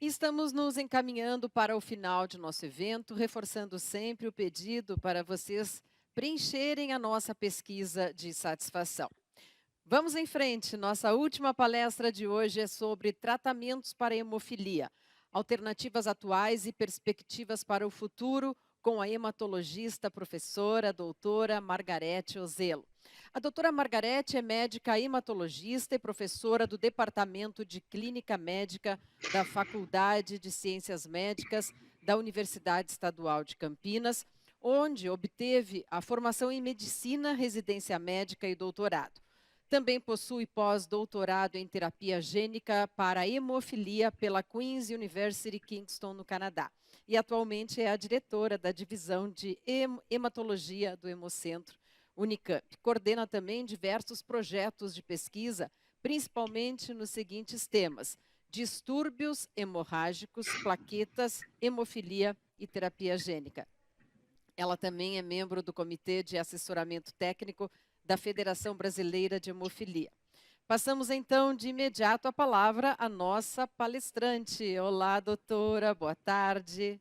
Estamos nos encaminhando para o final de nosso evento, reforçando sempre o pedido para vocês preencherem a nossa pesquisa de satisfação. Vamos em frente, nossa última palestra de hoje é sobre tratamentos para hemofilia, alternativas atuais e perspectivas para o futuro, com a hematologista, professora, doutora Margarete Ozelo. A doutora Margarete é médica hematologista e professora do Departamento de Clínica Médica da Faculdade de Ciências Médicas da Universidade Estadual de Campinas, onde obteve a formação em medicina, residência médica e doutorado. Também possui pós-doutorado em terapia gênica para hemofilia pela Queen's University Kingston, no Canadá. E atualmente é a diretora da divisão de hematologia do Hemocentro Unicamp. Coordena também diversos projetos de pesquisa, principalmente nos seguintes temas: distúrbios hemorrágicos, plaquetas, hemofilia e terapia gênica. Ela também é membro do Comitê de Assessoramento Técnico da Federação Brasileira de Hemofilia. Passamos então de imediato a palavra à nossa palestrante. Olá, doutora, boa tarde.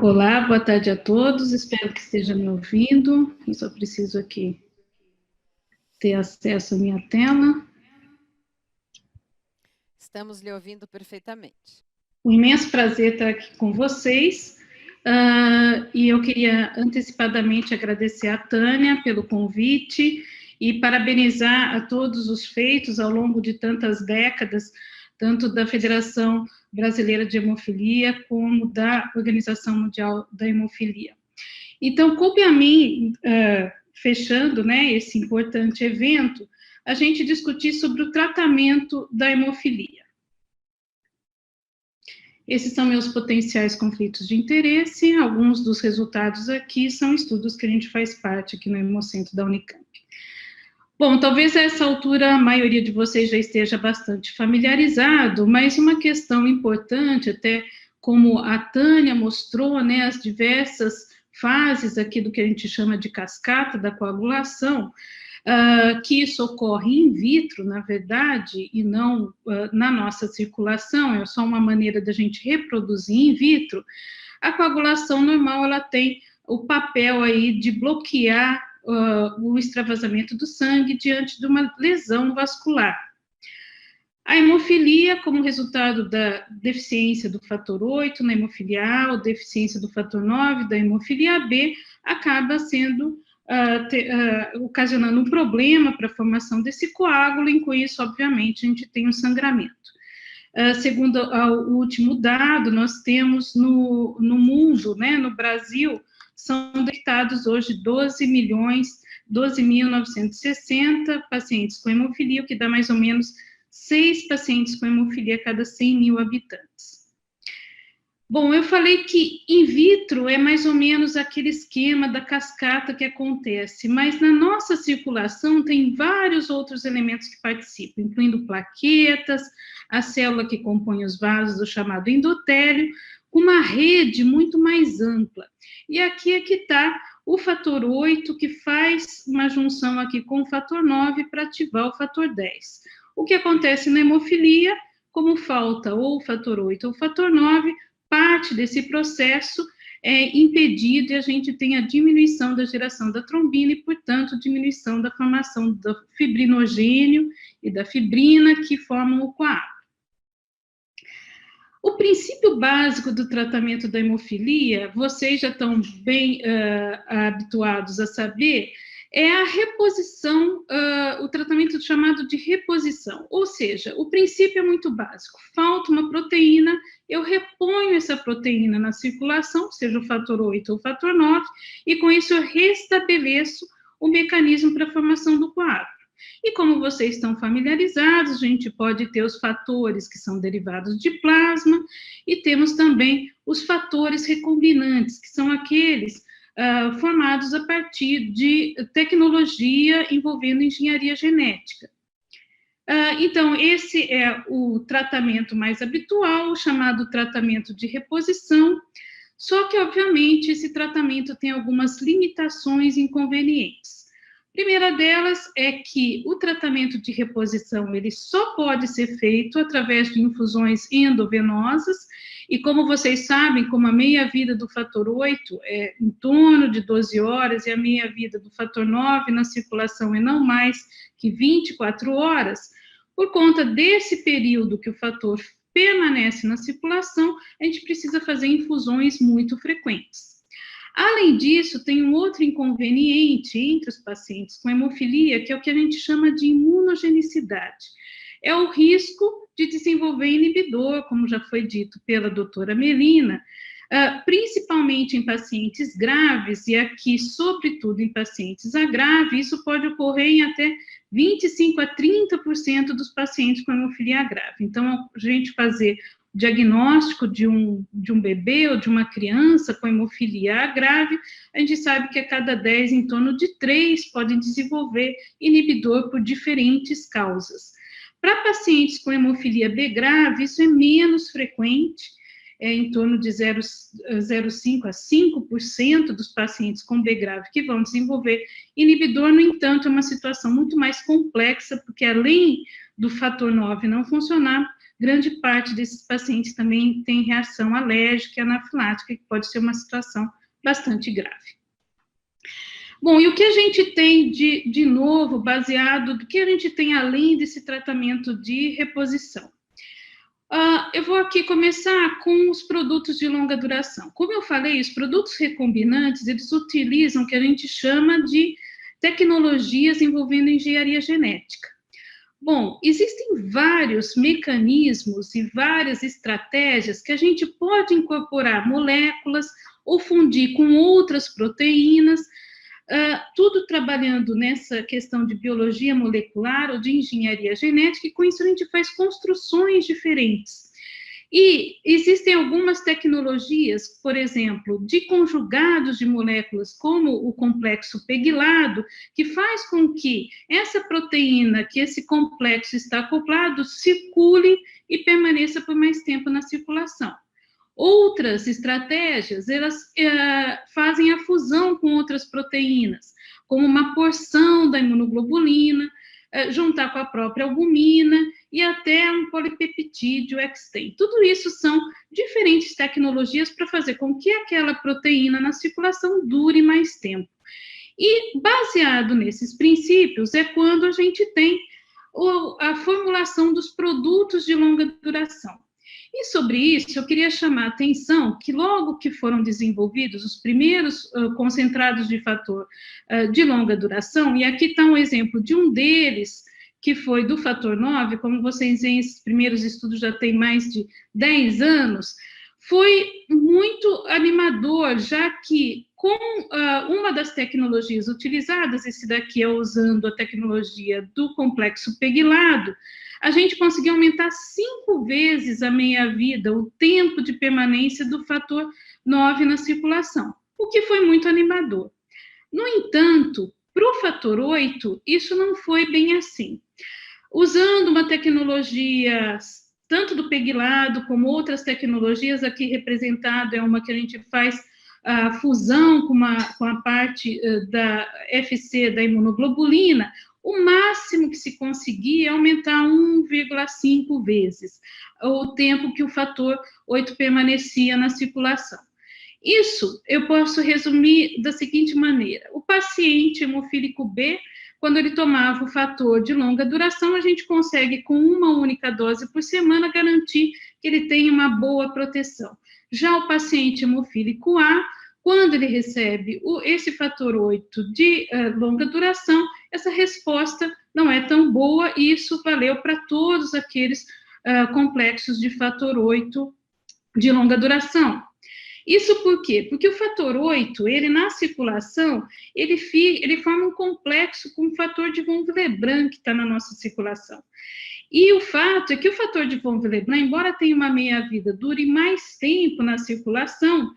Olá, boa tarde a todos, espero que esteja me ouvindo. Eu só preciso aqui ter acesso à minha tela. Estamos lhe ouvindo perfeitamente. Um imenso prazer estar aqui com vocês. E eu queria antecipadamente agradecer a Tânia pelo convite e parabenizar a todos os feitos ao longo de tantas décadas, tanto da Federação Brasileira de Hemofilia como da Organização Mundial da Hemofilia. Então, coube a mim, fechando, né, esse importante evento, a gente discutir sobre o tratamento da hemofilia. Esses são meus potenciais conflitos de interesse. Alguns dos resultados aqui são estudos que a gente faz parte aqui no Hemocentro da Unicamp. Bom, talvez a essa altura a maioria de vocês já esteja bastante familiarizado, mas uma questão importante, até como a Tânia mostrou, né, as diversas fases aqui do que a gente chama de cascata da coagulação, que isso ocorre in vitro, na verdade, e não na nossa circulação, é só uma maneira da gente reproduzir in vitro. A coagulação normal, ela tem o papel aí de bloquear o extravasamento do sangue diante de uma lesão vascular. A hemofilia, como resultado da deficiência do fator 8 na hemofilia A, ou deficiência do fator 9 da hemofilia B, acaba sendo ocasionando um problema para a formação desse coágulo, e com isso, obviamente, a gente tem um sangramento. Segundo o último dado, nós temos no mundo, né, no Brasil, são detectados hoje 12.960 pacientes com hemofilia, o que dá mais ou menos 6 pacientes com hemofilia a cada 100 mil habitantes. Bom, eu falei que in vitro é mais ou menos aquele esquema da cascata que acontece, mas na nossa circulação tem vários outros elementos que participam, incluindo plaquetas, a célula que compõe os vasos, o chamado endotélio, uma rede muito mais ampla. E aqui é que está o fator 8, que faz uma junção aqui com o fator 9 para ativar o fator 10. O que acontece na hemofilia, como falta ou o fator 8 ou o fator 9, parte desse processo é impedido e a gente tem a diminuição da geração da trombina e, portanto, diminuição da formação do fibrinogênio e da fibrina que formam o coágulo. O princípio básico do tratamento da hemofilia, vocês já estão bem habituados a saber, é a reposição, o tratamento chamado de reposição, ou seja, o princípio é muito básico, falta uma proteína, eu reponho essa proteína na circulação, seja o fator 8 ou o fator 9, e com isso eu restabeleço o mecanismo para a formação do coágulo. E como vocês estão familiarizados, a gente pode ter os fatores que são derivados de plasma, e temos também os fatores recombinantes, que são aqueles formados a partir de tecnologia envolvendo engenharia genética. Então, esse é o tratamento mais habitual, chamado tratamento de reposição, só que, obviamente, esse tratamento tem algumas limitações e inconvenientes. Primeira delas é que o tratamento de reposição ele só pode ser feito através de infusões endovenosas, e como vocês sabem, como a meia-vida do fator 8 é em torno de 12 horas, e a meia-vida do fator 9 na circulação é não mais que 24 horas, por conta desse período que o fator permanece na circulação, a gente precisa fazer infusões muito frequentes. Além disso, tem um outro inconveniente entre os pacientes com hemofilia, que é o que a gente chama de imunogenicidade. É o risco de desenvolver inibidor, como já foi dito pela doutora Melina, principalmente em pacientes graves, e aqui, sobretudo, em pacientes graves, isso pode ocorrer em até 25% a 30% dos pacientes com hemofilia grave. Então, a gente fazer diagnóstico de um bebê ou de uma criança com hemofilia grave, a gente sabe que a cada 10, em torno de 3 podem desenvolver inibidor por diferentes causas. Para pacientes com hemofilia B grave, isso é menos frequente, é em torno de 0,5% a 5% dos pacientes com B grave que vão desenvolver inibidor. No entanto, é uma situação muito mais complexa, porque além do fator 9 não funcionar, grande parte desses pacientes também tem reação alérgica e anafilática, que pode ser uma situação bastante grave. Bom, e o que a gente tem de novo, baseado, do que a gente tem além desse tratamento de reposição? Eu vou aqui começar com os produtos de longa duração. Como eu falei, os produtos recombinantes, eles utilizam o que a gente chama de tecnologias envolvendo engenharia genética. Bom, existem vários mecanismos e várias estratégias que a gente pode incorporar moléculas ou fundir com outras proteínas, tudo trabalhando nessa questão de biologia molecular ou de engenharia genética, e com isso a gente faz construções diferentes. E existem algumas tecnologias, por exemplo, de conjugados de moléculas, como o complexo pegilado, que faz com que essa proteína, que esse complexo está acoplado, circule e permaneça por mais tempo na circulação. Outras estratégias, elas fazem a fusão com outras proteínas, como uma porção da imunoglobulina, juntar com a própria albumina e até um polipeptídeo extem. Tudo isso são diferentes tecnologias para fazer com que aquela proteína na circulação dure mais tempo. E baseado nesses princípios é quando a gente tem a formulação dos produtos de longa duração. E sobre isso, eu queria chamar a atenção que logo que foram desenvolvidos os primeiros concentrados de fator de longa duração, e aqui está um exemplo de um deles, que foi do fator 9, como vocês veem, esses primeiros estudos já têm mais de 10 anos, foi muito animador, já que com uma das tecnologias utilizadas, esse daqui é usando a tecnologia do complexo pegilado, a gente conseguiu aumentar 5 vezes a meia-vida, o tempo de permanência do fator 9 na circulação, o que foi muito animador. No entanto, para o fator 8, isso não foi bem assim. Usando uma tecnologia, tanto do pegilado como outras tecnologias, aqui representado é uma que a gente faz a fusão com a parte da FC, da imunoglobulina, o máximo que se conseguia é aumentar 1,5 vezes o tempo que o fator 8 permanecia na circulação. Isso eu posso resumir da seguinte maneira: o paciente hemofílico B, quando ele tomava o fator de longa duração, a gente consegue, com uma única dose por semana, garantir que ele tenha uma boa proteção. Já o paciente hemofílico A, quando ele recebe esse fator 8 de longa duração, essa resposta não é tão boa, e isso valeu para todos aqueles complexos de fator 8 de longa duração. Isso por quê? Porque o fator 8, ele na circulação, ele forma um complexo com o fator de von Willebrand que está na nossa circulação. E o fato é que o fator de von Willebrand, embora tenha uma meia-vida, dure mais tempo na circulação,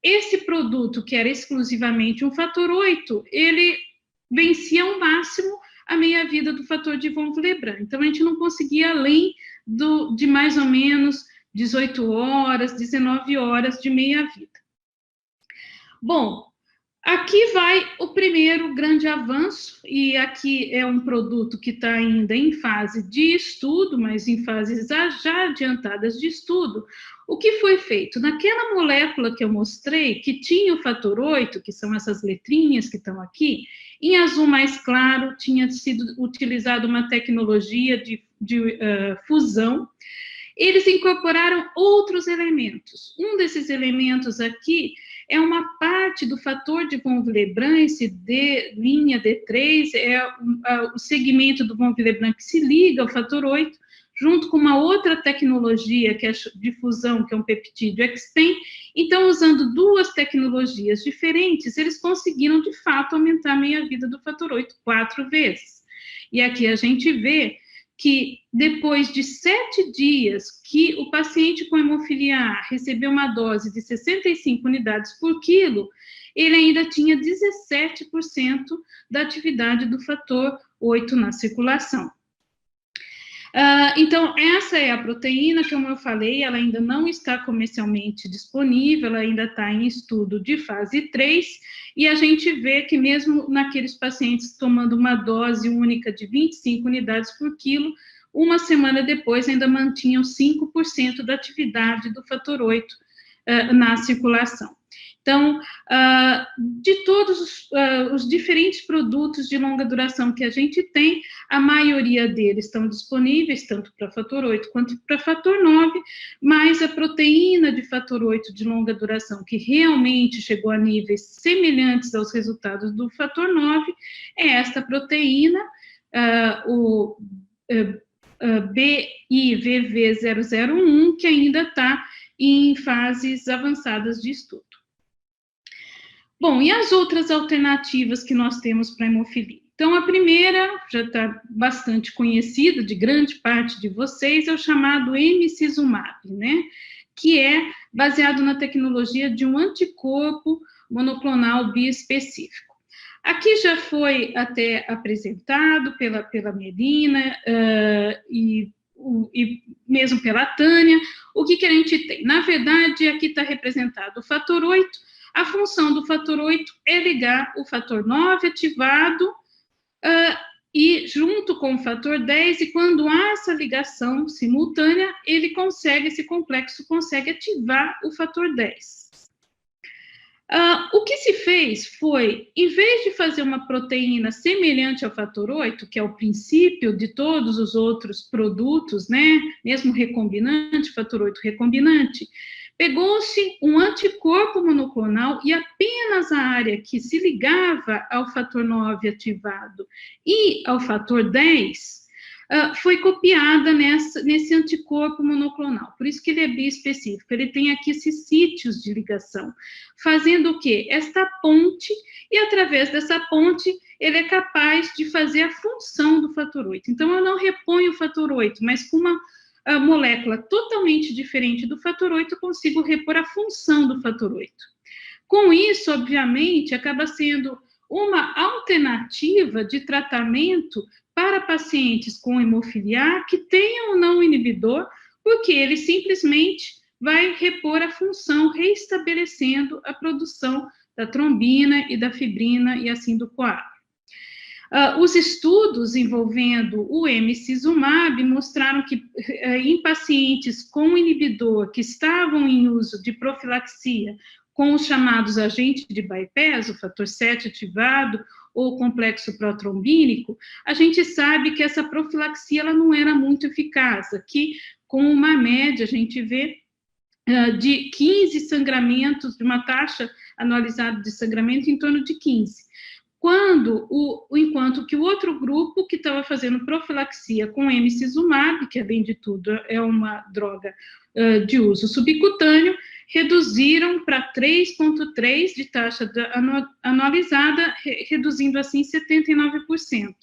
esse produto, que era exclusivamente um fator 8, ele vencia ao máximo a meia-vida do fator de von Willebrand. Então, a gente não conseguia além de mais ou menos 18 horas, 19 horas de meia-vida. Bom, Aqui vai o primeiro grande avanço, e aqui é um produto que está ainda em fase de estudo, mas em fases já adiantadas de estudo. O que foi feito? Naquela molécula que eu mostrei, que tinha o fator 8, que são essas letrinhas que estão aqui, em azul mais claro tinha sido utilizada uma tecnologia de fusão. Eles incorporaram outros elementos. Um desses elementos aqui é uma parte do fator de von Willebrand, esse linha D3, o segmento do von Willebrand que se liga ao fator 8, junto com uma outra tecnologia que é de fusão, que é um peptídeo Xtend. Então, usando duas tecnologias diferentes, eles conseguiram, de fato, aumentar a meia-vida do fator 8 4 vezes. E aqui a gente vê que depois de 7 dias que o paciente com hemofilia A recebeu uma dose de 65 unidades por quilo, ele ainda tinha 17% da atividade do fator 8 na circulação. Então, essa é a proteína, como eu falei, ela ainda não está comercialmente disponível, ela ainda está em estudo de fase 3, e a gente vê que mesmo naqueles pacientes tomando uma dose única de 25 unidades por quilo, uma semana depois ainda mantinham 5% da atividade do fator 8 na circulação. Então, de todos os diferentes produtos de longa duração que a gente tem, a maioria deles estão disponíveis, tanto para fator 8 quanto para fator 9, mas a proteína de fator 8 de longa duração, que realmente chegou a níveis semelhantes aos resultados do fator 9, é esta proteína, o BIVV001, que ainda está em fases avançadas de estudo. Bom, e as outras alternativas que nós temos para a hemofilia? Então, a primeira, já está bastante conhecida de grande parte de vocês, é o chamado emicizumab, né? Que é baseado na tecnologia de um anticorpo monoclonal biespecífico. Aqui já foi até apresentado pela Melina e mesmo pela Tânia. O que a gente tem? Na verdade, aqui está representado o fator 8. A função do fator 8 é ligar o fator 9 ativado e junto com o fator 10, e quando há essa ligação simultânea, esse complexo consegue ativar o fator 10. O que se fez foi, em vez de fazer uma proteína semelhante ao fator 8, que é o princípio de todos os outros produtos, né, mesmo recombinante, fator 8 recombinante, pegou-se um anticorpo monoclonal e apenas a área que se ligava ao fator 9 ativado e ao fator 10 foi copiada nesse anticorpo monoclonal. Por isso que ele é biespecífico. Ele tem aqui esses sítios de ligação, fazendo o quê? Esta ponte, e através dessa ponte ele é capaz de fazer a função do fator 8. Então, eu não reponho o fator 8, mas com uma a molécula totalmente diferente do fator 8, eu consigo repor a função do fator 8. Com isso, obviamente, acaba sendo uma alternativa de tratamento para pacientes com hemofilia A que tenham ou não inibidor, porque ele simplesmente vai repor a função, reestabelecendo a produção da trombina e da fibrina e assim do coágulo. Os estudos envolvendo o emicizumab mostraram que em pacientes com inibidor que estavam em uso de profilaxia com os chamados agentes de bypass, o fator 7 ativado ou o complexo protrombínico, a gente sabe que essa profilaxia ela não era muito eficaz. Aqui, com uma média, a gente vê de 15 sangramentos, de uma taxa anualizada de sangramento em torno de 15. Enquanto que o outro grupo que estava fazendo profilaxia com emicizumab, que além de tudo é uma droga de uso subcutâneo, reduziram para 3,3 de taxa anualizada, reduzindo assim 79%.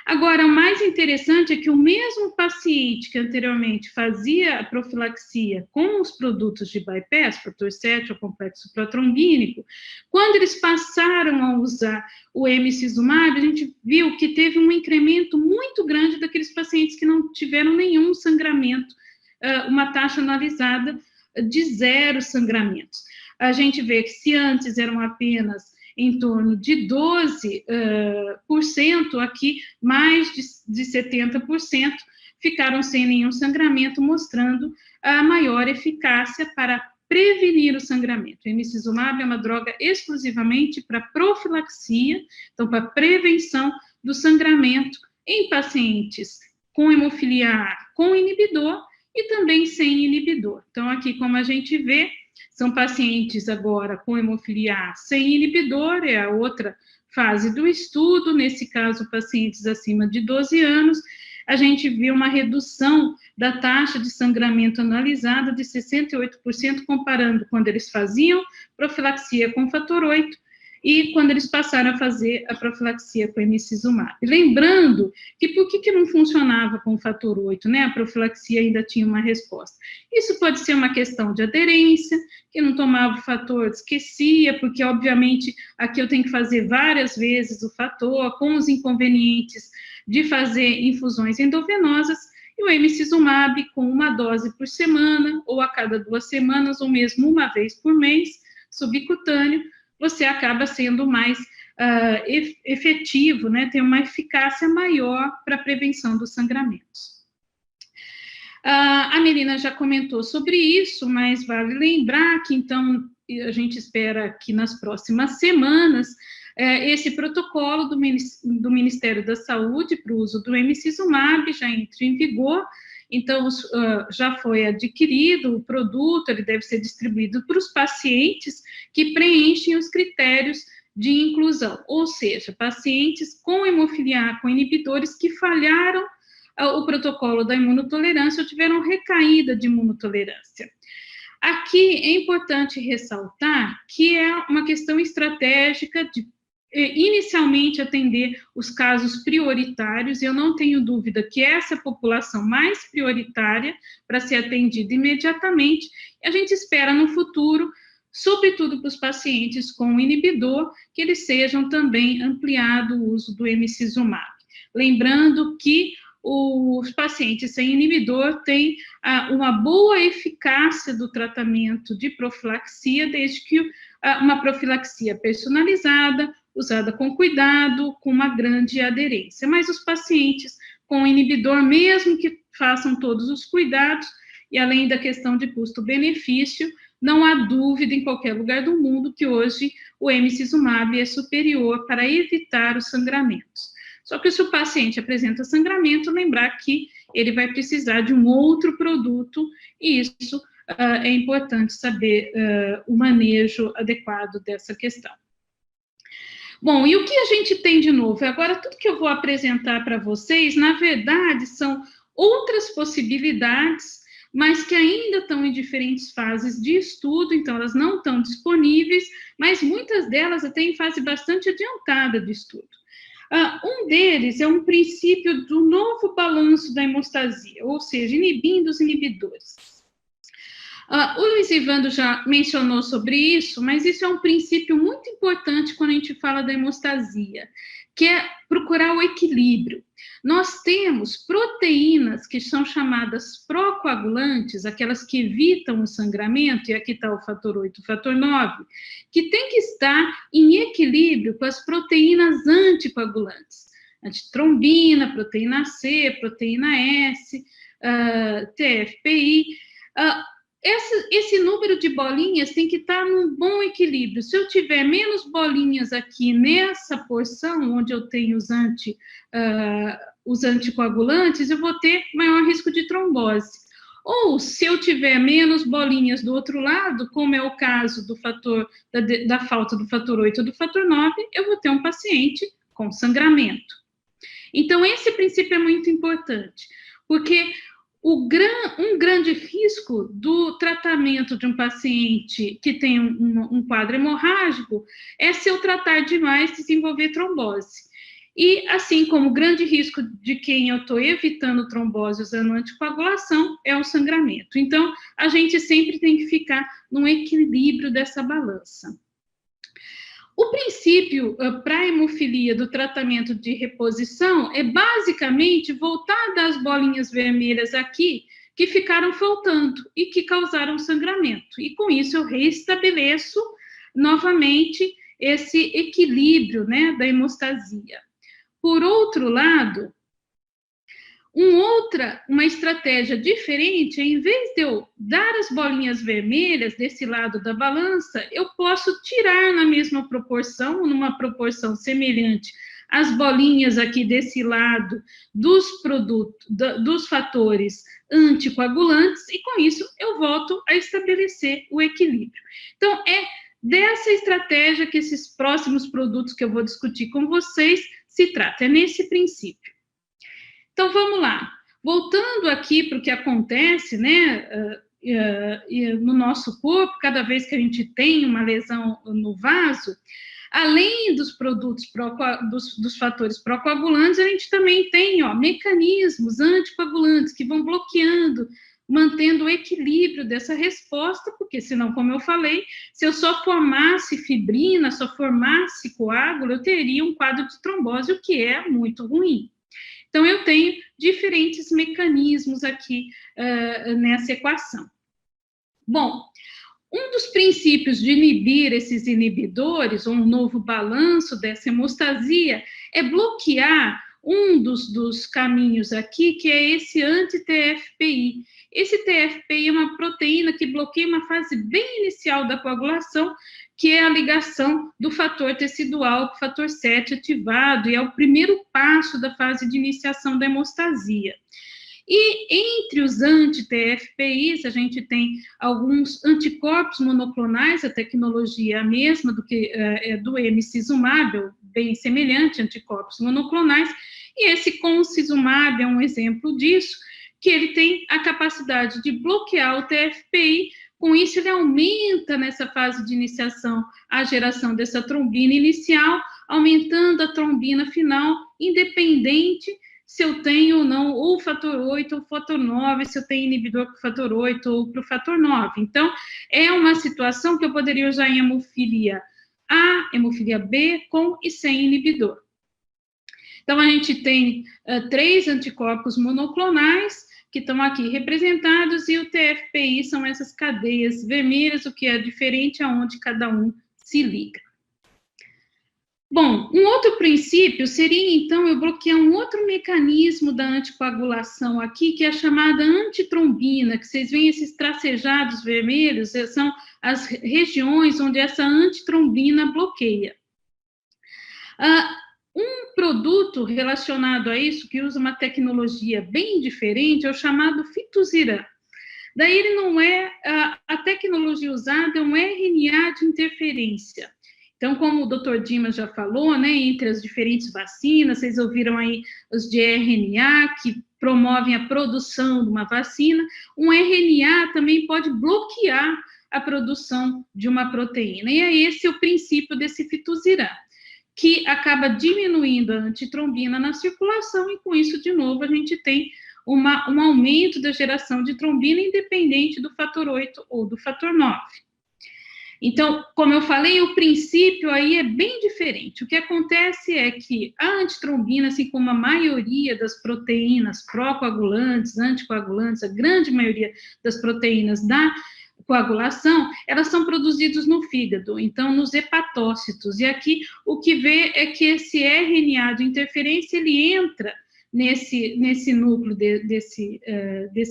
Agora, o mais interessante é que o mesmo paciente que anteriormente fazia a profilaxia com os produtos de bypass, fator 7 ou complexo protrombínico, quando eles passaram a usar o emicizumab, a gente viu que teve um incremento muito grande daqueles pacientes que não tiveram nenhum sangramento, uma taxa analisada de 0 sangramentos. A gente vê que se antes eram apenas em torno de 12%, aqui mais de 70% ficaram sem nenhum sangramento, mostrando a maior eficácia para prevenir o sangramento. O emicizumab é uma droga exclusivamente para profilaxia, então para prevenção do sangramento em pacientes com hemofilia A com inibidor e também sem inibidor. Então, aqui, como a gente vê, são pacientes agora com hemofilia A sem inibidor, é a outra fase do estudo, nesse caso, pacientes acima de 12 anos, a gente viu uma redução da taxa de sangramento analisada de 68%, comparando quando eles faziam profilaxia com fator 8 e quando eles passaram a fazer a profilaxia com emicizumab. Lembrando que por que não funcionava com o fator 8, né? A profilaxia ainda tinha uma resposta. Isso pode ser uma questão de aderência, que não tomava o fator, esquecia, porque obviamente aqui eu tenho que fazer várias vezes o fator, com os inconvenientes de fazer infusões endovenosas, e o emicizumab com uma dose por semana, ou a cada 2 semanas, ou mesmo uma vez por mês, subcutâneo, você acaba sendo mais efetivo, né, tem uma eficácia maior para a prevenção dos sangramentos. A Melina já comentou sobre isso, mas vale lembrar que, então, a gente espera que nas próximas semanas, esse protocolo do Ministério da Saúde para o uso do emicizumab já entre em vigor. Então, já foi adquirido o produto, ele deve ser distribuído para os pacientes que preenchem os critérios de inclusão, ou seja, pacientes com hemofilia A com inibidores que falharam o protocolo da imunotolerância ou tiveram recaída de imunotolerância. Aqui é importante ressaltar que é uma questão estratégica de inicialmente atender os casos prioritários, e eu não tenho dúvida que essa é a população mais prioritária para ser atendida imediatamente, e a gente espera no futuro, sobretudo para os pacientes com inibidor, que eles sejam também ampliado o uso do emicizumab. Lembrando que os pacientes sem inibidor têm uma boa eficácia do tratamento de profilaxia, desde que uma profilaxia personalizada, usada com cuidado, com uma grande aderência. Mas os pacientes com inibidor, mesmo que façam todos os cuidados, e além da questão de custo-benefício, não há dúvida em qualquer lugar do mundo que hoje o emicizumab é superior para evitar os sangramentos. Só que se o paciente apresenta sangramento, lembrar que ele vai precisar de um outro produto, e isso é importante saber o manejo adequado dessa questão. Bom, e o que a gente tem de novo? Agora, tudo que eu vou apresentar para vocês, na verdade, são outras possibilidades, mas que ainda estão em diferentes fases de estudo, então elas não estão disponíveis, mas muitas delas até em fase bastante adiantada de estudo. Um deles é um princípio do novo balanço da hemostasia, ou seja, inibindo os inibidores. O Luiz Ivando já mencionou sobre isso, mas isso é um princípio muito importante quando a gente fala da hemostasia, que é procurar o equilíbrio. Nós temos proteínas que são chamadas procoagulantes, aquelas que evitam o sangramento, e aqui está o fator 8, o fator 9, que tem que estar em equilíbrio com as proteínas anticoagulantes. Antitrombina, proteína C, proteína S, TFPI. Esse número de bolinhas tem que estar num bom equilíbrio. Se eu tiver menos bolinhas aqui nessa porção, onde eu tenho os anticoagulantes, eu vou ter maior risco de trombose. Ou, se eu tiver menos bolinhas do outro lado, como é o caso da falta do fator 8 ou do fator 9, eu vou ter um paciente com sangramento. Então, esse princípio é muito importante, porque um grande risco do tratamento de um paciente que tem um quadro hemorrágico é, se eu tratar demais, desenvolver trombose. E, assim como o grande risco de quem eu estou evitando trombose usando anticoagulação é o sangramento. Então, a gente sempre tem que ficar num equilíbrio dessa balança. O princípio para a hemofilia do tratamento de reposição é basicamente voltar das bolinhas vermelhas aqui que ficaram faltando e que causaram sangramento. E com isso eu restabeleço novamente esse equilíbrio, né, da hemostasia. Por outro lado, uma estratégia diferente, em vez de eu dar as bolinhas vermelhas desse lado da balança, eu posso tirar na mesma proporção, numa proporção semelhante, as bolinhas aqui desse lado dos fatores anticoagulantes, e com isso eu volto a estabelecer o equilíbrio. Então, é dessa estratégia que esses próximos produtos que eu vou discutir com vocês se trata, é nesse princípio. Então, vamos lá. Voltando aqui para o que acontece, né, no nosso corpo, cada vez que a gente tem uma lesão no vaso, além dos produtos, dos fatores procoagulantes, a gente também tem, mecanismos anticoagulantes que vão bloqueando, mantendo o equilíbrio dessa resposta, porque senão, como eu falei, se eu só formasse fibrina, só formasse coágulo, eu teria um quadro de trombose, o que é muito ruim. Então, eu tenho diferentes mecanismos aqui nessa equação. Bom, um dos princípios de inibir esses inibidores, ou um novo balanço dessa hemostasia, é bloquear um dos caminhos aqui, que é esse anti-TFPI. Esse TFPI é uma proteína que bloqueia uma fase bem inicial da coagulação, que é a ligação do fator tecidual com o fator 7 ativado, e é o primeiro passo da fase de iniciação da hemostasia. E entre os anti-TFPIs, a gente tem alguns anticorpos monoclonais, a tecnologia é a mesma do que do emicizumab, bem semelhante, anticorpos monoclonais, e esse concizumab é um exemplo disso, que ele tem a capacidade de bloquear o TFPI. Com isso, ele aumenta nessa fase de iniciação a geração dessa trombina inicial, aumentando a trombina final, independente se eu tenho ou não ou o fator 8 ou o fator 9, se eu tenho inibidor para o fator 8 ou para o fator 9. Então, é uma situação que eu poderia usar em hemofilia A, hemofilia B, com e sem inibidor. Então, a gente tem 3 anticorpos monoclonais, que estão aqui representados, e o TFPI são essas cadeias vermelhas, o que é diferente aonde cada um se liga. Bom, um outro princípio seria, então, eu bloquear um outro mecanismo da anticoagulação aqui, que é a chamada antitrombina, que vocês veem esses tracejados vermelhos, são as regiões onde essa antitrombina bloqueia. Um produto relacionado a isso, que usa uma tecnologia bem diferente, é o chamado fitusiran. Daí ele não é, a tecnologia usada é um RNA de interferência. Então, como o Dr. Dimas já falou, né, entre as diferentes vacinas, vocês ouviram aí os de RNA, que promovem a produção de uma vacina, um RNA também pode bloquear a produção de uma proteína. E é esse o princípio desse fitusiran, que acaba diminuindo a antitrombina na circulação, e com isso, de novo, a gente tem um aumento da geração de trombina, independente do fator 8 ou do fator 9. Então, como eu falei, o princípio aí é bem diferente. O que acontece é que a antitrombina, assim como a maioria das proteínas procoagulantes, anticoagulantes, a grande maioria das proteínas da coagulação, elas são produzidas no fígado, então nos hepatócitos. E aqui o que vê é que esse RNA de interferência, ele entra nesse núcleo desse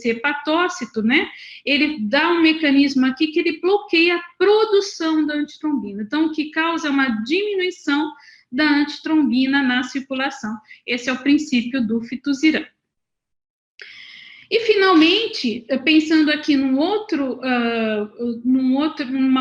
hepatócito, né? Ele dá um mecanismo aqui que ele bloqueia a produção da antitrombina, então o que causa uma diminuição da antitrombina na circulação. Esse é o princípio do fitusiran. E, finalmente, pensando aqui numa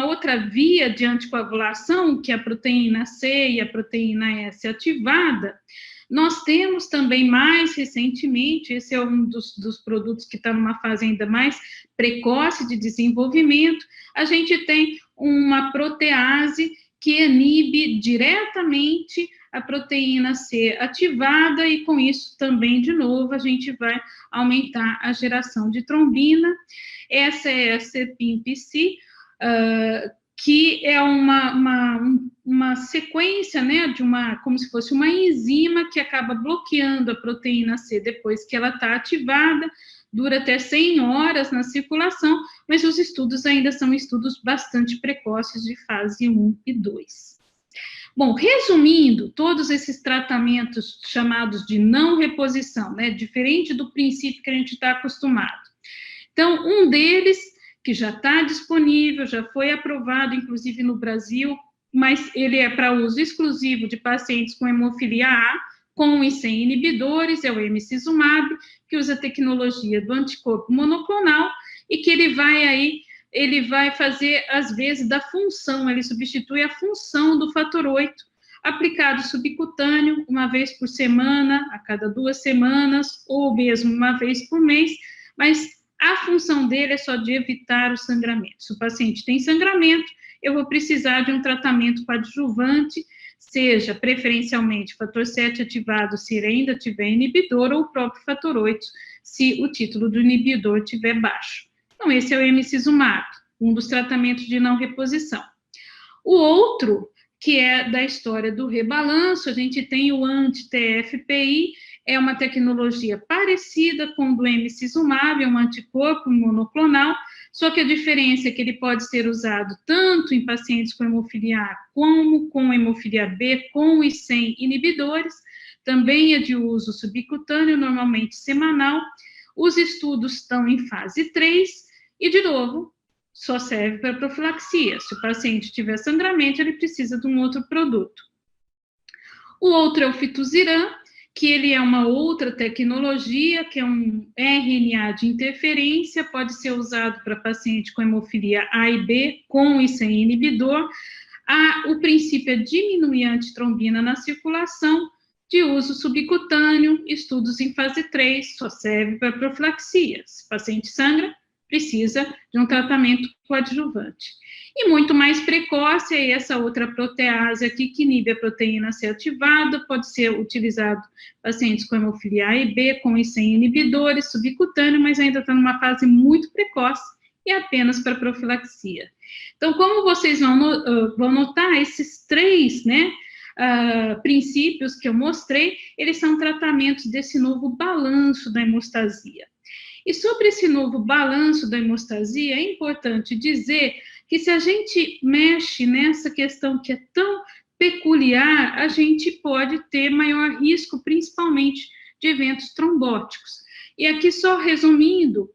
outra via de anticoagulação, que é a proteína C e a proteína S ativada, nós temos também, mais recentemente, esse é um dos produtos que está numa fase ainda mais precoce de desenvolvimento, a gente tem uma protease que inibe diretamente a proteína C ativada, e com isso também, de novo, a gente vai aumentar a geração de trombina. Essa é a CPIMP-C, que é uma sequência, né, como se fosse uma enzima que acaba bloqueando a proteína C depois que ela está ativada, dura até 100 horas na circulação, mas os estudos ainda são estudos bastante precoces de fase 1 e 2. Bom, resumindo, todos esses tratamentos chamados de não reposição, né, diferente do princípio que a gente está acostumado. Então, um deles, que já está disponível, já foi aprovado, inclusive no Brasil, mas ele é para uso exclusivo de pacientes com hemofilia A, com e sem inibidores, é o emicizumab, que usa a tecnologia do anticorpo monoclonal, e que ele vai fazer, às vezes, da função, ele substitui a função do fator 8, aplicado subcutâneo, uma vez por semana, a cada 2 semanas, ou mesmo uma vez por mês, mas a função dele é só de evitar o sangramento. Se o paciente tem sangramento, eu vou precisar de um tratamento coadjuvante, seja preferencialmente fator 7 ativado, se ele ainda tiver inibidor, ou o próprio fator 8, se o título do inibidor estiver baixo. Então, esse é o emicizumab, um dos tratamentos de não reposição. O outro, que é da história do rebalanço, a gente tem o anti-TFPI, é uma tecnologia parecida com o do emicizumab, é um anticorpo monoclonal, só que a diferença é que ele pode ser usado tanto em pacientes com hemofilia A como com hemofilia B, com e sem inibidores, também é de uso subcutâneo, normalmente semanal. Os estudos estão em fase 3 e, de novo, só serve para profilaxia. Se o paciente tiver sangramento, ele precisa de um outro produto. O outro é o fitusiran, que ele é uma outra tecnologia, que é um RNA de interferência, pode ser usado para paciente com hemofilia A e B, com e sem inibidor. O princípio é diminuir a antitrombina na circulação, de uso subcutâneo, estudos em fase 3, só serve para profilaxia. Se o paciente sangra, precisa de um tratamento coadjuvante. E muito mais precoce é essa outra protease aqui, que inibe a proteína C ativada, pode ser utilizado em pacientes com hemofilia A e B, com e sem inibidores, subcutâneo, mas ainda está numa fase muito precoce e apenas para profilaxia. Então, como vocês vão notar, esses 3, né, princípios que eu mostrei, eles são tratamentos desse novo balanço da hemostasia. E sobre esse novo balanço da hemostasia, é importante dizer que se a gente mexe nessa questão que é tão peculiar, a gente pode ter maior risco, principalmente de eventos trombóticos. E aqui, só resumindo,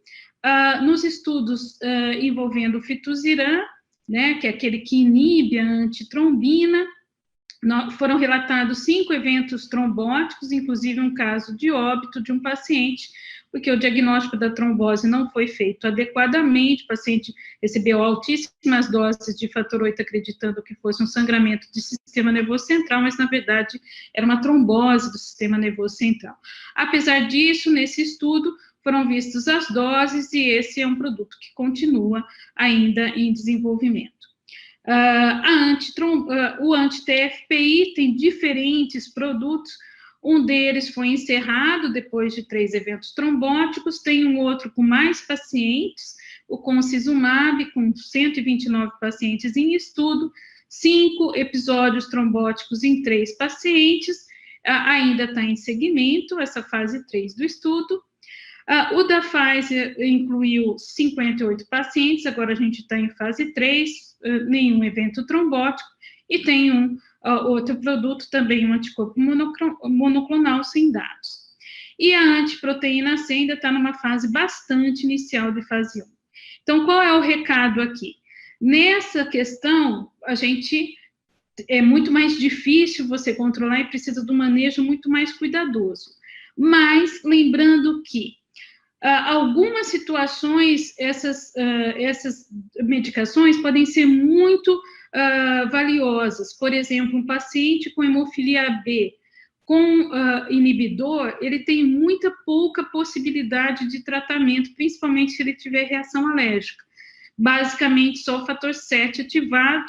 nos estudos envolvendo o fitusiran, né, que é aquele que inibe a antitrombina, foram relatados 5 eventos trombóticos, inclusive um caso de óbito de um paciente, porque o diagnóstico da trombose não foi feito adequadamente, o paciente recebeu altíssimas doses de fator 8, acreditando que fosse um sangramento do sistema nervoso central, mas, na verdade, era uma trombose do sistema nervoso central. Apesar disso, nesse estudo, foram vistas as doses, e esse é um produto que continua ainda em desenvolvimento. O anti-TFPI tem diferentes produtos. Um deles foi encerrado depois de 3 eventos trombóticos, tem um outro com mais pacientes, o concizumab, com 129 pacientes em estudo, 5 episódios trombóticos em 3 pacientes, ainda está em segmento, essa fase 3 do estudo. O da Pfizer incluiu 58 pacientes, agora a gente está em fase 3, nenhum evento trombótico, e tem outro produto, também um anticorpo monoclonal sem dados. E a antiproteína C ainda está numa fase bastante inicial de fase 1. Então, qual é o recado aqui? Nessa questão, é muito mais difícil você controlar e precisa de um manejo muito mais cuidadoso. Mas, lembrando que algumas situações, essas medicações podem ser muito valiosas. Por exemplo, um paciente com hemofilia B, com inibidor, ele tem pouca possibilidade de tratamento, principalmente se ele tiver reação alérgica. Basicamente, só o fator 7 ativado,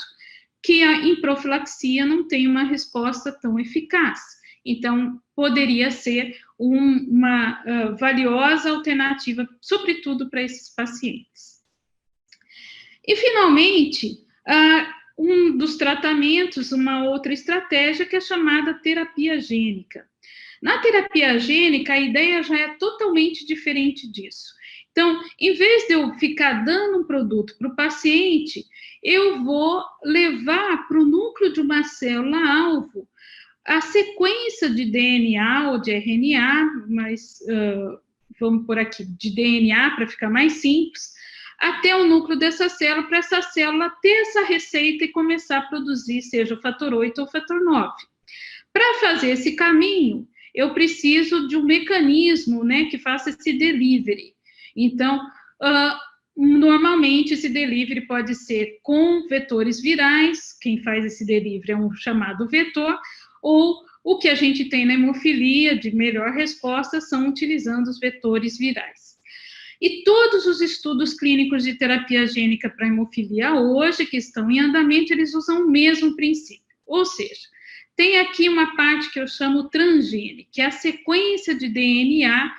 que em profilaxia não tem uma resposta tão eficaz. Então, poderia ser uma valiosa alternativa, sobretudo para esses pacientes. E, finalmente, um dos tratamentos, uma outra estratégia, que é chamada terapia gênica. Na terapia gênica, a ideia já é totalmente diferente disso. Então, em vez de eu ficar dando um produto para o paciente, eu vou levar para o núcleo de uma célula-alvo a sequência de DNA ou de RNA, mas vamos por aqui, de DNA para ficar mais simples, até o núcleo dessa célula, para essa célula ter essa receita e começar a produzir, seja o fator 8 ou o fator 9. Para fazer esse caminho, eu preciso de um mecanismo, né, que faça esse delivery. Então, normalmente esse delivery pode ser com vetores virais, quem faz esse delivery é um chamado vetor, ou o que a gente tem na hemofilia de melhor resposta são utilizando os vetores virais. E todos os estudos clínicos de terapia gênica para hemofilia hoje, que estão em andamento, eles usam o mesmo princípio. Ou seja, tem aqui uma parte que eu chamo transgene, que é a sequência de DNA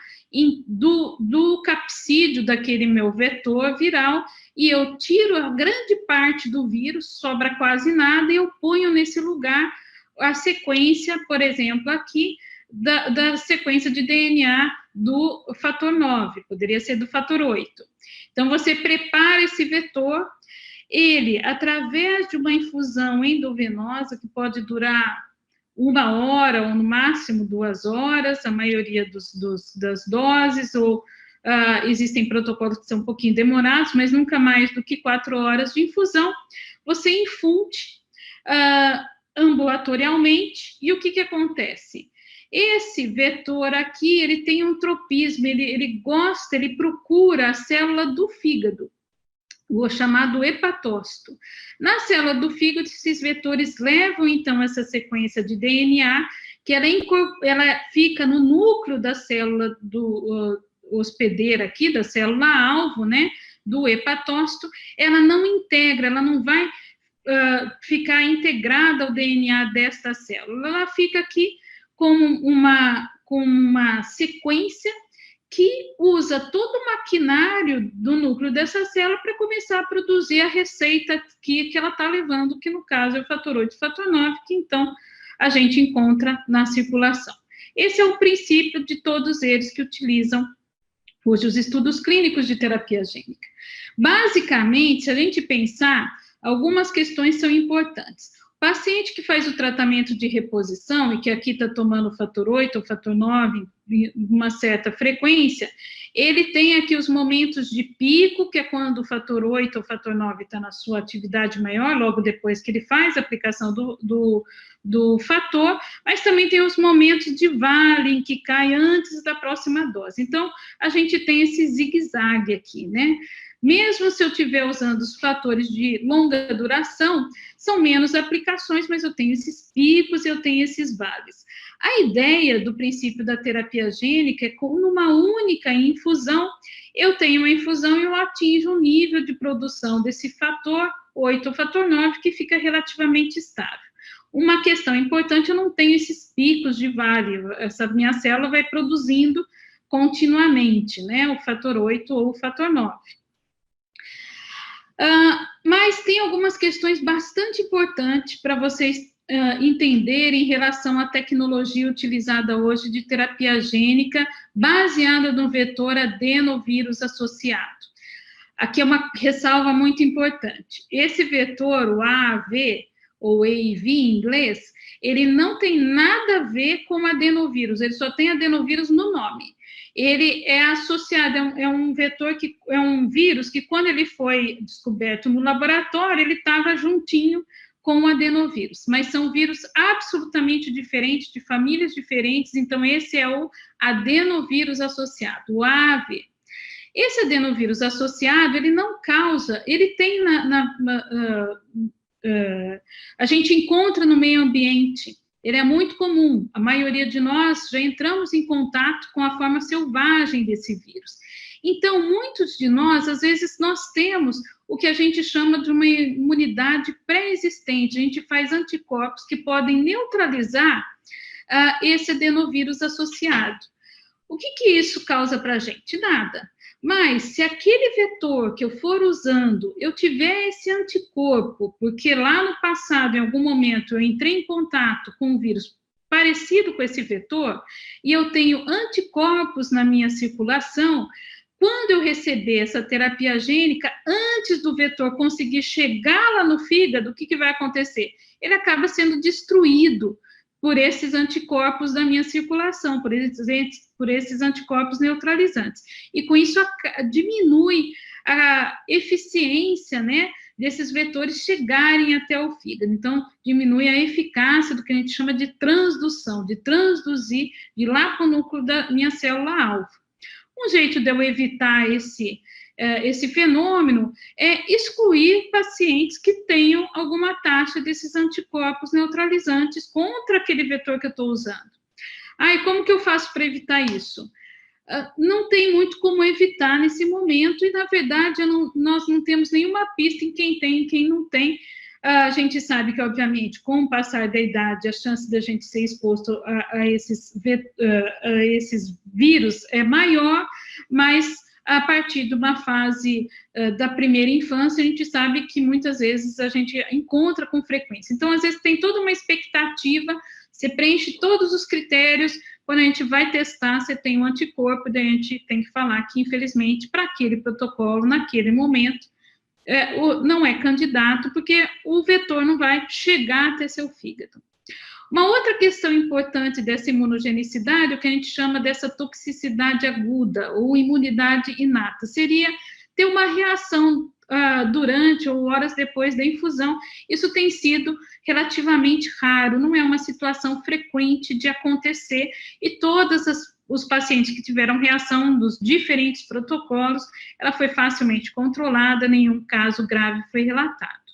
do capsídeo daquele meu vetor viral, e eu tiro a grande parte do vírus, sobra quase nada, e eu ponho nesse lugar a sequência, por exemplo, aqui, da sequência de DNA do fator 9, poderia ser do fator 8. Então, você prepara esse vetor, ele, através de uma infusão endovenosa, que pode durar 1 hora, ou no máximo 2 horas, a maioria das doses, ou existem protocolos que são um pouquinho demorados, mas nunca mais do que 4 horas de infusão, você infunde ambulatorialmente, e o que acontece? Esse vetor aqui, ele tem um tropismo, ele procura a célula do fígado, o chamado hepatócito. Na célula do fígado, esses vetores levam, então, essa sequência de DNA, que ela fica no núcleo da célula hospedeira aqui, da célula-alvo, né, do hepatócito, ela não integra, ela não vai ficar integrada ao DNA desta célula, ela fica aqui como uma sequência que usa todo o maquinário do núcleo dessa célula para começar a produzir a receita que ela está levando, que no caso é o fator 8 e o fator 9, que então a gente encontra na circulação. Esse é o princípio de todos eles que utilizam hoje os estudos clínicos de terapia gênica. Basicamente, se a gente pensar, algumas questões são importantes. O paciente que faz o tratamento de reposição, e que aqui está tomando o fator 8 ou fator 9, uma certa frequência, ele tem aqui os momentos de pico, que é quando o fator 8 ou o fator 9 está na sua atividade maior, logo depois que ele faz a aplicação do fator, mas também tem os momentos de vale, em que cai antes da próxima dose. Então, a gente tem esse zigue-zague aqui, né? Mesmo se eu estiver usando os fatores de longa duração, são menos aplicações, mas eu tenho esses picos e eu tenho esses vales. A ideia do princípio da terapia gênica é que numa única infusão, eu tenho uma infusão e eu atinjo um nível de produção desse fator 8 ou fator 9 que fica relativamente estável. Uma questão importante, eu não tenho esses picos de vale, essa minha célula vai produzindo continuamente, né, o fator 8 ou o fator 9. Mas tem algumas questões bastante importantes para vocês entenderem em relação à tecnologia utilizada hoje de terapia gênica baseada no vetor adenovírus associado. Aqui é uma ressalva muito importante. Esse vetor, o AAV, ou AAV em inglês, ele não tem nada a ver com adenovírus, ele só tem adenovírus no nome. Ele é associado, é um vetor que é um vírus que, quando ele foi descoberto no laboratório, ele estava juntinho com o adenovírus, mas são vírus absolutamente diferentes, de famílias diferentes, então esse é o adenovírus associado, o AAV. Esse adenovírus associado, ele não causa, ele tem a gente encontra no meio ambiente, ele é muito comum, a maioria de nós já entramos em contato com a forma selvagem desse vírus. Então, muitos de nós, às vezes, nós temos o que a gente chama de uma imunidade pré-existente, a gente faz anticorpos que podem neutralizar esse adenovírus associado. O que isso causa para a gente? Nada. Mas, se aquele vetor que eu for usando, eu tiver esse anticorpo, porque lá no passado, em algum momento, eu entrei em contato com um vírus parecido com esse vetor, e eu tenho anticorpos na minha circulação, quando eu receber essa terapia gênica, antes do vetor conseguir chegar lá no fígado, o que vai acontecer? Ele acaba sendo destruído por esses anticorpos da minha circulação, por esses anticorpos neutralizantes. E com isso diminui a eficiência, né, desses vetores chegarem até o fígado. Então, diminui a eficácia do que a gente chama de transdução, de transduzir de lá para o núcleo da minha célula-alvo. Um jeito de eu evitar esse fenômeno é excluir pacientes que tenham alguma taxa desses anticorpos neutralizantes contra aquele vetor que eu estou usando. E como que eu faço para evitar isso? Não tem muito como evitar nesse momento, e, na verdade, nós não temos nenhuma pista em quem tem e quem não tem. A gente sabe que, obviamente, com o passar da idade, a chance da gente ser exposto a esses vírus é maior, mas a partir de uma fase da primeira infância, a gente sabe que muitas vezes a gente encontra com frequência. Então, às vezes, tem toda uma expectativa, você preenche todos os critérios, quando a gente vai testar, você tem um anticorpo, daí a gente tem que falar que, infelizmente, para aquele protocolo, naquele momento, não é candidato, porque o vetor não vai chegar até seu fígado. Uma outra questão importante dessa imunogenicidade, o que a gente chama dessa toxicidade aguda, ou imunidade inata, seria ter uma reação durante ou horas depois da infusão. Isso tem sido relativamente raro, não é uma situação frequente de acontecer, e todos os pacientes que tiveram reação dos diferentes protocolos, ela foi facilmente controlada, nenhum caso grave foi relatado.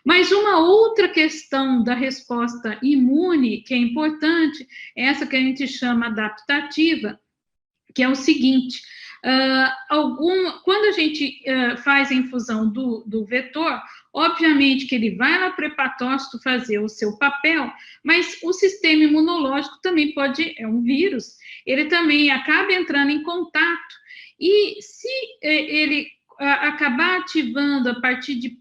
Mas uma outra questão da resposta imune, que é importante, é essa que a gente chama adaptativa, que é o seguinte: quando a gente faz a infusão do vetor, obviamente que ele vai lá para o hepatócito fazer o seu papel, mas o sistema imunológico também é um vírus, ele também acaba entrando em contato, e se ele acabar ativando a partir de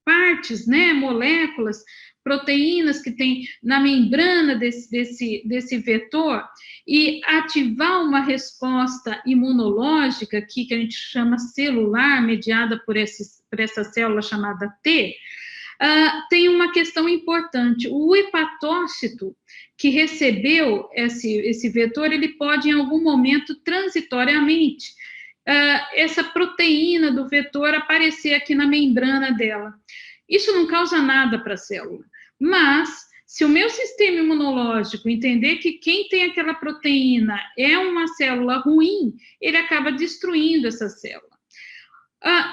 partes, né, moléculas, proteínas que tem na membrana desse vetor, e ativar uma resposta imunológica que a gente chama celular, mediada por essa célula chamada T, tem uma questão importante. O hepatócito que recebeu esse vetor, ele pode, em algum momento, transitoriamente, essa proteína do vetor aparecer aqui na membrana dela. Isso não causa nada para a célula, mas se o meu sistema imunológico entender que quem tem aquela proteína é uma célula ruim, ele acaba destruindo essa célula.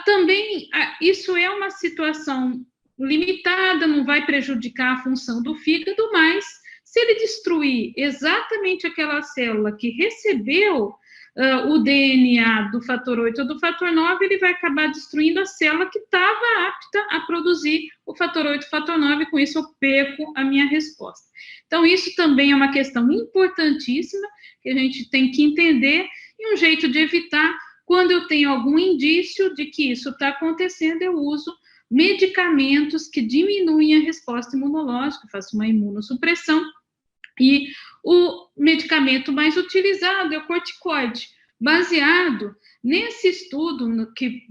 Também, isso é uma situação limitada, não vai prejudicar a função do fígado, mas se ele destruir exatamente aquela célula que recebeu o DNA do fator 8 ou do fator 9, ele vai acabar destruindo a célula que estava apta a produzir o fator 8 e o fator 9, e com isso eu perco a minha resposta. Então, isso também é uma questão importantíssima, que a gente tem que entender, e um jeito de evitar, quando eu tenho algum indício de que isso está acontecendo, eu uso medicamentos que diminuem a resposta imunológica, faço uma imunossupressão, e o medicamento mais utilizado é o corticoide, baseado nesse estudo, que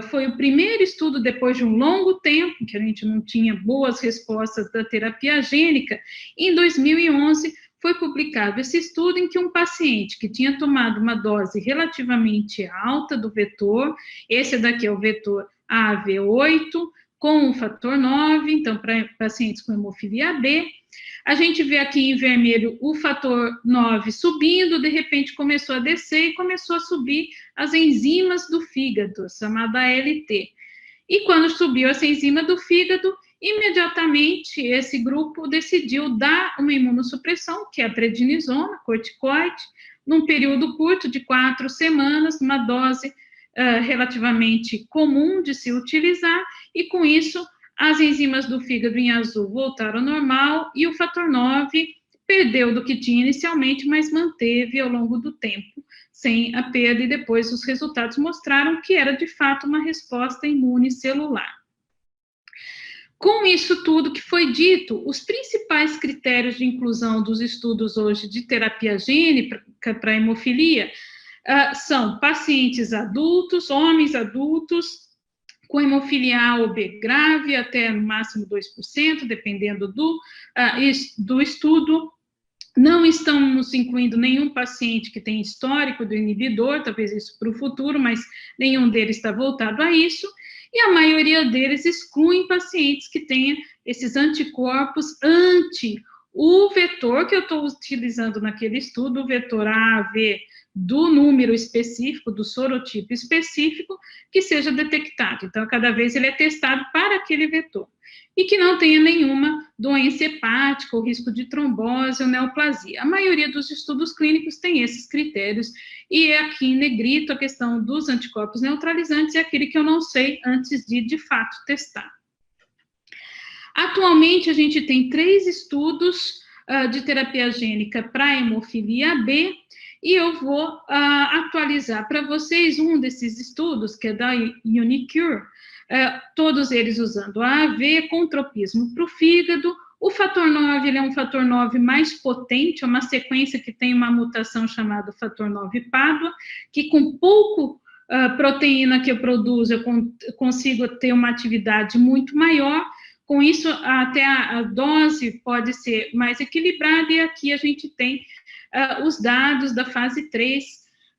foi o primeiro estudo depois de um longo tempo, que a gente não tinha boas respostas da terapia gênica. Em 2011, foi publicado esse estudo em que um paciente que tinha tomado uma dose relativamente alta do vetor, esse daqui é o vetor AV8, com o fator 9, então, para pacientes com hemofilia B, a gente vê aqui em vermelho o fator 9 subindo, de repente começou a descer e começou a subir as enzimas do fígado, chamada ALT. E quando subiu essa enzima do fígado, imediatamente esse grupo decidiu dar uma imunossupressão, que é a prednisona, corticoide, num período curto de 4 semanas, uma dose relativamente comum de se utilizar, e com isso as enzimas do fígado em azul voltaram ao normal, e o fator 9 perdeu do que tinha inicialmente, mas manteve ao longo do tempo, sem a perda, e depois os resultados mostraram que era, de fato, uma resposta imune celular. Com isso tudo que foi dito, os principais critérios de inclusão dos estudos hoje de terapia gênica para hemofilia são pacientes adultos, homens adultos, com hemofilia A ou B grave, até no máximo 2%, dependendo do estudo. Não estamos incluindo nenhum paciente que tem histórico do inibidor, talvez isso para o futuro, mas nenhum deles está voltado a isso, e a maioria deles excluem pacientes que tenham esses anticorpos anti o vetor que eu estou utilizando naquele estudo, o vetor AAV do número específico, do sorotipo específico, que seja detectado. Então, cada vez ele é testado para aquele vetor. E que não tenha nenhuma doença hepática, ou risco de trombose ou neoplasia. A maioria dos estudos clínicos tem esses critérios, e é aqui em negrito a questão dos anticorpos neutralizantes, é aquele que eu não sei antes de fato, testar. Atualmente, a gente tem 3 estudos de terapia gênica para hemofilia B, e eu vou atualizar para vocês um desses estudos, que é da uniQure, todos eles usando AAV com tropismo para o fígado. O fator 9, ele é um fator 9 mais potente, é uma sequência que tem uma mutação chamada fator 9 Pádua, que com pouco proteína que eu produzo, eu consigo ter uma atividade muito maior. Com isso, até a dose pode ser mais equilibrada, e aqui a gente tem os dados da fase 3,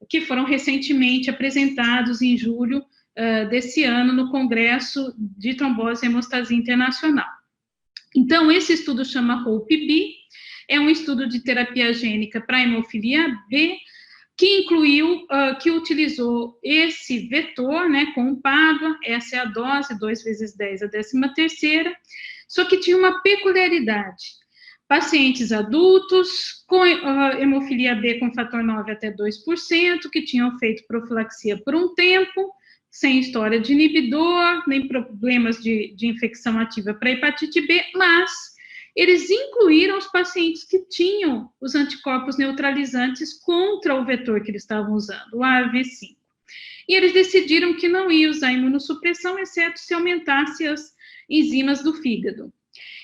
que foram recentemente apresentados em julho desse ano no Congresso de Trombose e Hemostasia Internacional. Então, esse estudo chama HOPE-B, é um estudo de terapia gênica para hemofilia B, que incluiu, que utilizou esse vetor, né, com o Pádua, essa é a dose, 2 vezes 10 a 13ª, só que tinha uma peculiaridade. Pacientes adultos com hemofilia B com fator 9 até 2%, que tinham feito profilaxia por um tempo, sem história de inibidor, nem problemas de infecção ativa para hepatite B, mas eles incluíram os pacientes que tinham os anticorpos neutralizantes contra o vetor que eles estavam usando, o AAV5. E eles decidiram que não ia usar imunossupressão, exceto se aumentasse as enzimas do fígado.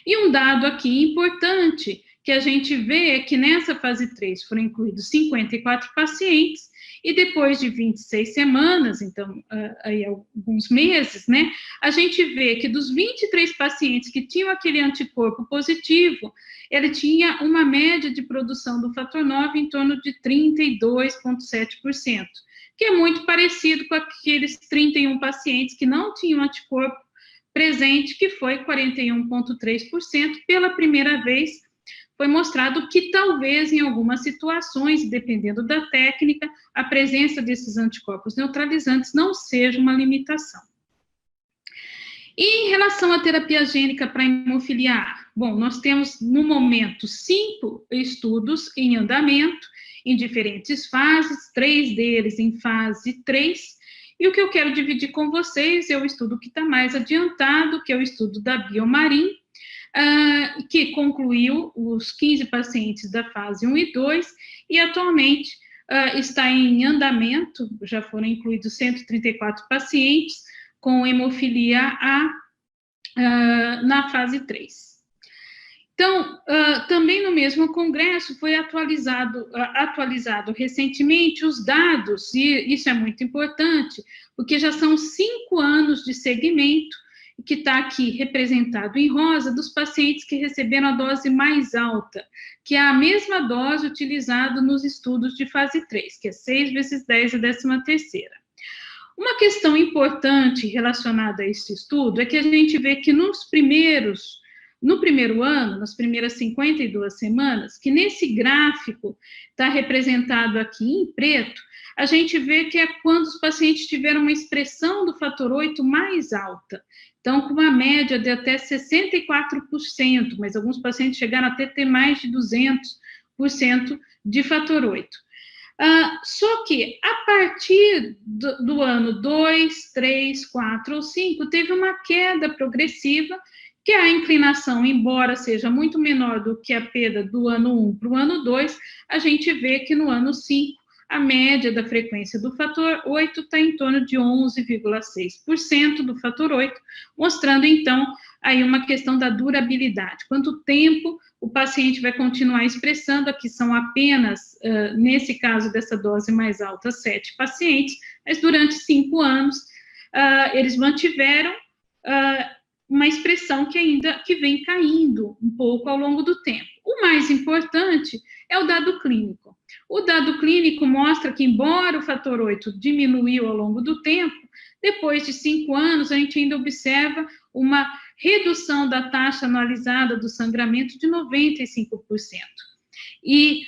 E um dado aqui importante que a gente vê é que nessa fase 3 foram incluídos 54 pacientes, e depois de 26 semanas, então, aí alguns meses, né, a gente vê que dos 23 pacientes que tinham aquele anticorpo positivo, ele tinha uma média de produção do fator 9 em torno de 32,7%, que é muito parecido com aqueles 31 pacientes que não tinham anticorpo presente, que foi 41,3%, pela primeira vez. Foi mostrado que talvez em algumas situações, dependendo da técnica, a presença desses anticorpos neutralizantes não seja uma limitação. E em relação à terapia gênica para hemofilia A, bom, nós temos no momento 5 estudos em andamento, em diferentes fases, 3 deles em fase 3, e o que eu quero dividir com vocês é o estudo que está mais adiantado, que é o estudo da Biomarin, que concluiu os 15 pacientes da fase 1 e 2, e atualmente está em andamento, já foram incluídos 134 pacientes com hemofilia A na fase 3. Então, também no mesmo congresso foi atualizado recentemente os dados, e isso é muito importante, porque já são 5 anos de segmento, que está aqui representado em rosa, dos pacientes que receberam a dose mais alta, que é a mesma dose utilizada nos estudos de fase 3, que é 6 vezes 10 a 13ª. Uma questão importante relacionada a esse estudo é que a gente vê que no primeiro ano, nas primeiras 52 semanas, que nesse gráfico está representado aqui em preto, a gente vê que é quando os pacientes tiveram uma expressão do fator 8 mais alta. Então, com uma média de até 64%, mas alguns pacientes chegaram até ter mais de 200% de fator 8. Só que, a partir do ano 2, 3, 4 ou 5, teve uma queda progressiva, que a inclinação, embora seja muito menor do que a perda do ano 1 para o ano 2, a gente vê que no ano 5, a média da frequência do fator 8 está em torno de 11,6% do fator 8, mostrando, então, aí uma questão da durabilidade. Quanto tempo o paciente vai continuar expressando, aqui são apenas, nesse caso dessa dose mais alta, 7 pacientes, mas durante 5 anos, eles mantiveram uma expressão que vem caindo um pouco ao longo do tempo. O mais importante é o dado clínico. O dado clínico mostra que, embora o fator 8 diminuiu ao longo do tempo, depois de 5 anos, a gente ainda observa uma redução da taxa anualizada do sangramento de 95%. E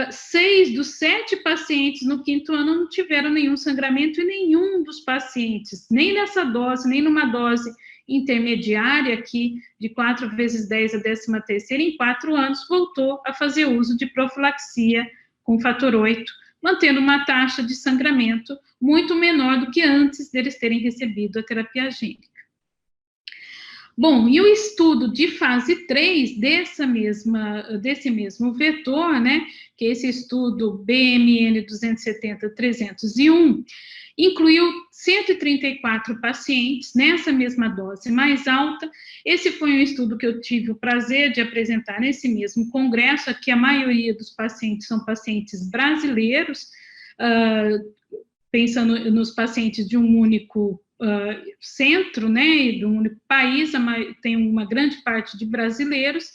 6 dos 7 pacientes no 5º ano não tiveram nenhum sangramento e nenhum dos pacientes, nem nessa dose, nem numa dose intermediária aqui, de 4 vezes 10 a 13ª, em 4 anos, voltou a fazer uso de profilaxia com fator 8, mantendo uma taxa de sangramento muito menor do que antes deles terem recebido a terapia gênica. Bom, e o estudo de fase 3 desse mesmo vetor, né, que é esse estudo BMN 270-301, incluiu 134 pacientes nessa mesma dose mais alta. Esse foi um estudo que eu tive o prazer de apresentar nesse mesmo congresso. Aqui a maioria dos pacientes são pacientes brasileiros, pensando nos pacientes de um único centro, né, de um único país, tem uma grande parte de brasileiros,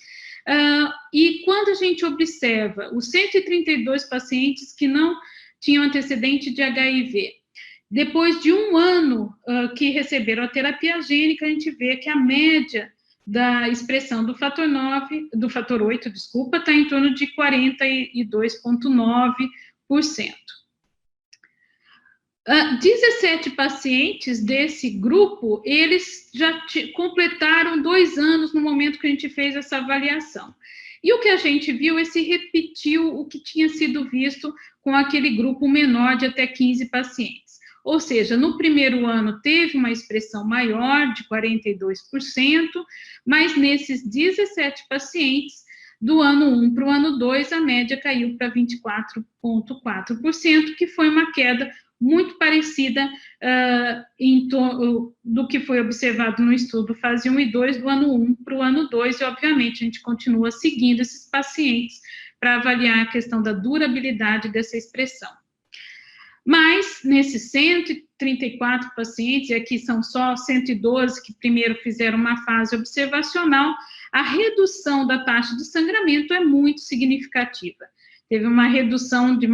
e quando a gente observa os 132 pacientes que não tinham antecedente de HIV, depois de 1 ano que receberam a terapia gênica, a gente vê que a média da expressão do fator 8, está em torno de 42,9%. 17 pacientes desse grupo, eles já completaram 2 anos no momento que a gente fez essa avaliação. E o que a gente viu se repetiu o que tinha sido visto com aquele grupo menor de até 15 pacientes. Ou seja, no primeiro ano teve uma expressão maior, de 42%, mas nesses 17 pacientes, do ano 1 para o ano 2, a média caiu para 24,4%, que foi uma queda muito parecida do que foi observado no estudo fase 1 e 2, do ano 1 para o ano 2, e obviamente a gente continua seguindo esses pacientes para avaliar a questão da durabilidade dessa expressão. Mas, nesses 134 pacientes, e aqui são só 112 que primeiro fizeram uma fase observacional, a redução da taxa de sangramento é muito significativa. Teve uma redução de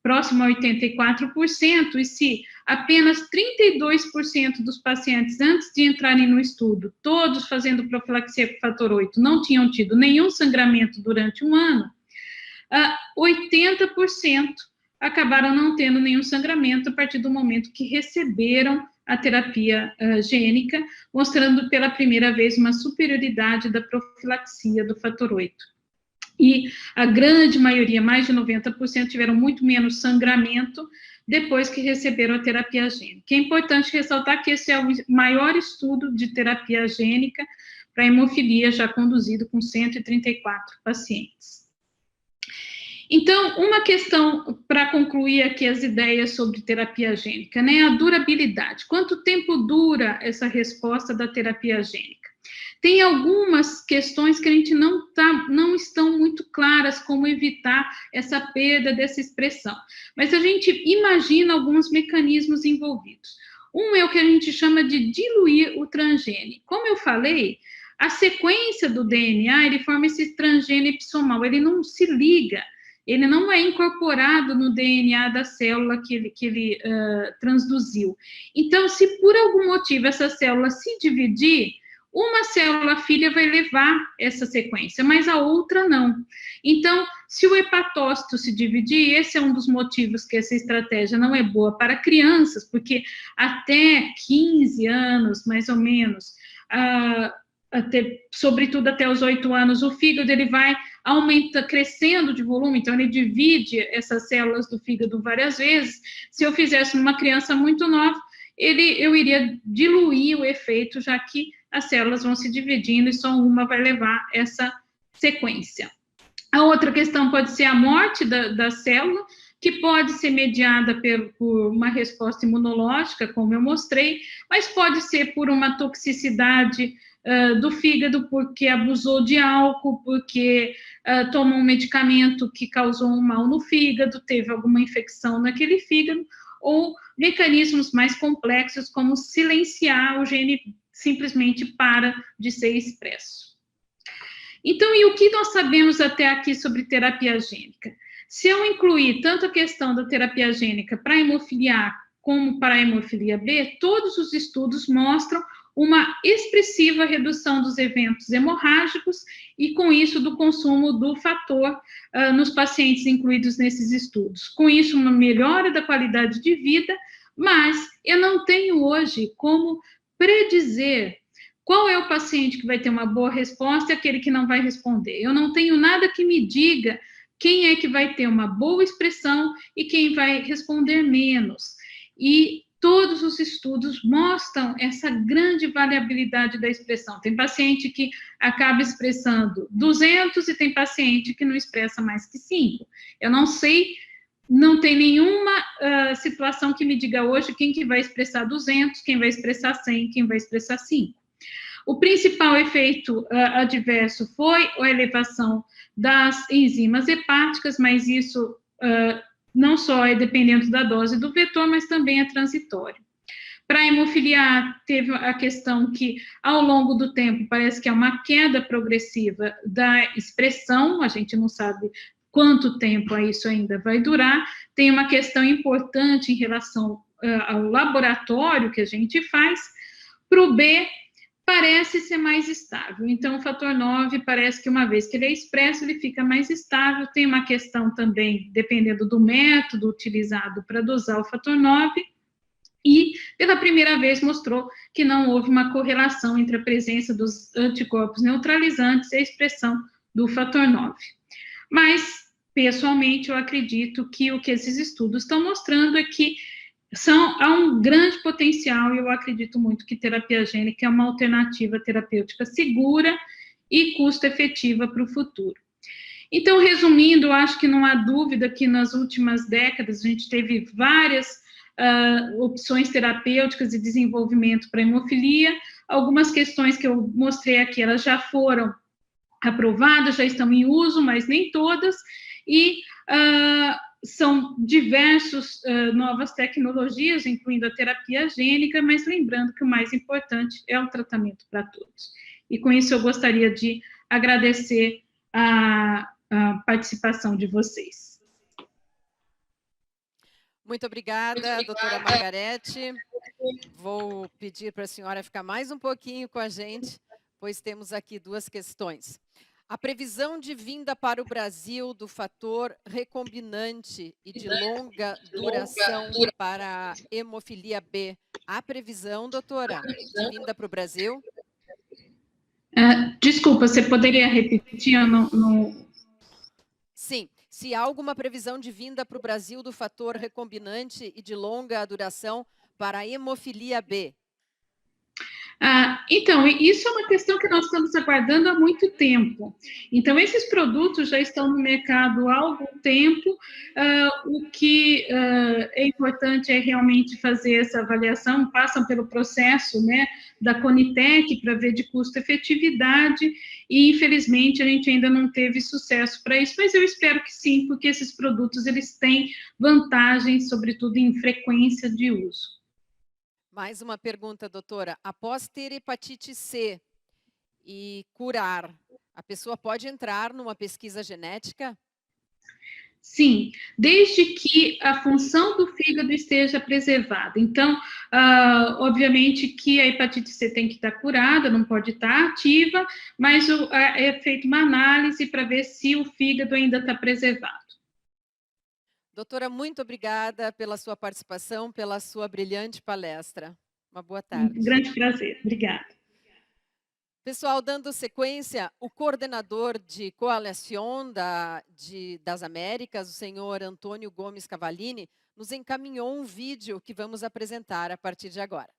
próximo a 84%, e se apenas 32% dos pacientes, antes de entrarem no estudo, todos fazendo profilaxia com fator 8, não tinham tido nenhum sangramento durante 1 ano, 80% acabaram não tendo nenhum sangramento a partir do momento que receberam a terapia gênica, mostrando pela primeira vez uma superioridade da profilaxia do fator 8. E a grande maioria, mais de 90%, tiveram muito menos sangramento depois que receberam a terapia gênica. É importante ressaltar que esse é o maior estudo de terapia gênica para hemofilia já conduzido com 134 pacientes. Então, uma questão para concluir aqui as ideias sobre terapia gênica, né? A durabilidade. Quanto tempo dura essa resposta da terapia gênica? Tem algumas questões que a gente não estão muito claras como evitar essa perda dessa expressão, mas a gente imagina alguns mecanismos envolvidos. Um é o que a gente chama de diluir o transgene. Como eu falei, a sequência do DNA, ele forma esse transgene epissomal, ele não se liga, ele não é incorporado no DNA da célula que ele transduziu. Então, se por algum motivo essa célula se dividir, uma célula filha vai levar essa sequência, mas a outra não. Então, se o hepatócito se dividir, esse é um dos motivos que essa estratégia não é boa para crianças, porque até 15 anos, mais ou menos, sobretudo até os 8 anos, o fígado ele vai crescendo de volume, então ele divide essas células do fígado várias vezes. Se eu fizesse numa criança muito nova, eu iria diluir o efeito, já que as células vão se dividindo e só uma vai levar essa sequência. A outra questão pode ser a morte da célula, que pode ser mediada por uma resposta imunológica, como eu mostrei, mas pode ser por uma toxicidade do fígado, porque abusou de álcool, porque tomou um medicamento que causou um mal no fígado, teve alguma infecção naquele fígado, ou mecanismos mais complexos, como silenciar o gene simplesmente para de ser expresso. Então, e o que nós sabemos até aqui sobre terapia gênica? Se eu incluir tanto a questão da terapia gênica para a hemofilia A como para a hemofilia B, todos os estudos mostram uma expressiva redução dos eventos hemorrágicos e, com isso, do consumo do fator nos pacientes incluídos nesses estudos. Com isso, uma melhora da qualidade de vida, mas eu não tenho hoje como predizer qual é o paciente que vai ter uma boa resposta e aquele que não vai responder. Eu não tenho nada que me diga quem é que vai ter uma boa expressão e quem vai responder menos. E todos os estudos mostram essa grande variabilidade da expressão. Tem paciente que acaba expressando 200 e tem paciente que não expressa mais que 5. Eu não sei, não tem nenhuma situação que me diga hoje quem que vai expressar 200, quem vai expressar 100, quem vai expressar 5. O principal efeito adverso foi a elevação das enzimas hepáticas, mas isso não só é dependendo da dose do vetor, mas também é transitório. Para a hemofilia A, teve a questão que, ao longo do tempo, parece que é uma queda progressiva da expressão, a gente não sabe quanto tempo isso ainda vai durar. Tem uma questão importante em relação ao laboratório que a gente faz. Para o B, parece ser mais estável. Então, o fator 9 parece que uma vez que ele é expresso, ele fica mais estável. Tem uma questão também, dependendo do método utilizado para dosar o fator 9, e pela primeira vez mostrou que não houve uma correlação entre a presença dos anticorpos neutralizantes e a expressão do fator 9. Mas, pessoalmente, eu acredito que o que esses estudos estão mostrando é que há um grande potencial, e eu acredito muito que terapia gênica é uma alternativa terapêutica segura e custo-efetiva para o futuro. Então, resumindo, eu acho que não há dúvida que nas últimas décadas a gente teve várias opções terapêuticas e desenvolvimento para hemofilia. Algumas questões que eu mostrei aqui, elas já foram aprovadas, já estão em uso, mas nem todas, e são diversas novas tecnologias, incluindo a terapia gênica, mas lembrando que o mais importante é o tratamento para todos. E com isso eu gostaria de agradecer a participação de vocês. Muito obrigada, doutora Margarete. Vou pedir para a senhora ficar mais um pouquinho com a gente, pois temos aqui duas questões. A previsão de vinda para o Brasil do fator recombinante e de longa duração para a hemofilia B. Há previsão, doutora, de vinda para o Brasil? Desculpa, você poderia repetir? Eu não... Sim. Se há alguma previsão de vinda para o Brasil do fator recombinante e de longa duração para a hemofilia B? Então, isso é uma questão que nós estamos aguardando há muito tempo. Então, esses produtos já estão no mercado há algum tempo. O que é importante é realmente fazer essa avaliação, passam pelo processo, né, da Conitec para ver de custo-efetividade, e infelizmente a gente ainda não teve sucesso para isso, mas eu espero que sim, porque esses produtos eles têm vantagens, sobretudo em frequência de uso. Mais uma pergunta, doutora. Após ter hepatite C e curar, a pessoa pode entrar numa pesquisa genética? Sim, desde que a função do fígado esteja preservada. Então, obviamente que a hepatite C tem que estar curada, não pode estar ativa, mas é feita uma análise para ver se o fígado ainda está preservado. Doutora, muito obrigada pela sua participação, pela sua brilhante palestra. Uma boa tarde. Um grande prazer. Obrigada. Pessoal, dando sequência, o coordenador de Coalição das Américas, o senhor Antônio Gomes Cavallini, nos encaminhou um vídeo que vamos apresentar a partir de agora.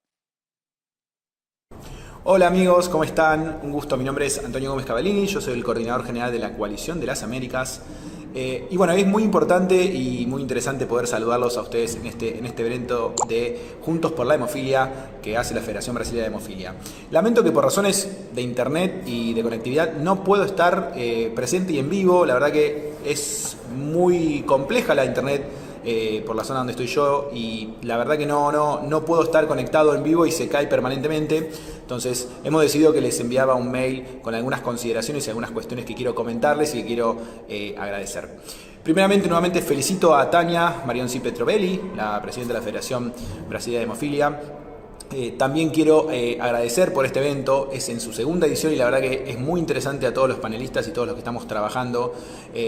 Hola amigos, ¿cómo están? Un gusto, mi nombre es Antonio Gómez Cavallini, yo soy el coordinador general de la Coalición de las Américas. Y bueno, es muy importante y muy interesante poder saludarlos a ustedes en este evento de Juntos por la Hemofilia que hace la Federación Brasileña de Hemofilia. Lamento que por razones de internet y de conectividad no puedo estar presente y en vivo. La verdad que es muy compleja la internet por la zona donde estoy yo, y la verdad que no puedo estar conectado en vivo y se cae permanentemente. Entonces hemos decidido que les enviaba un mail con algunas consideraciones y algunas cuestiones que quiero comentarles y que quiero agradecer. Primeramente, nuevamente felicito a Tania Marionzi Petrovelli, la presidenta de la Federación Brasileña de Hemofilia. También quiero agradecer por este evento. Es en su segunda edición y la verdad que es muy interesante a todos los panelistas y todos los que estamos trabajando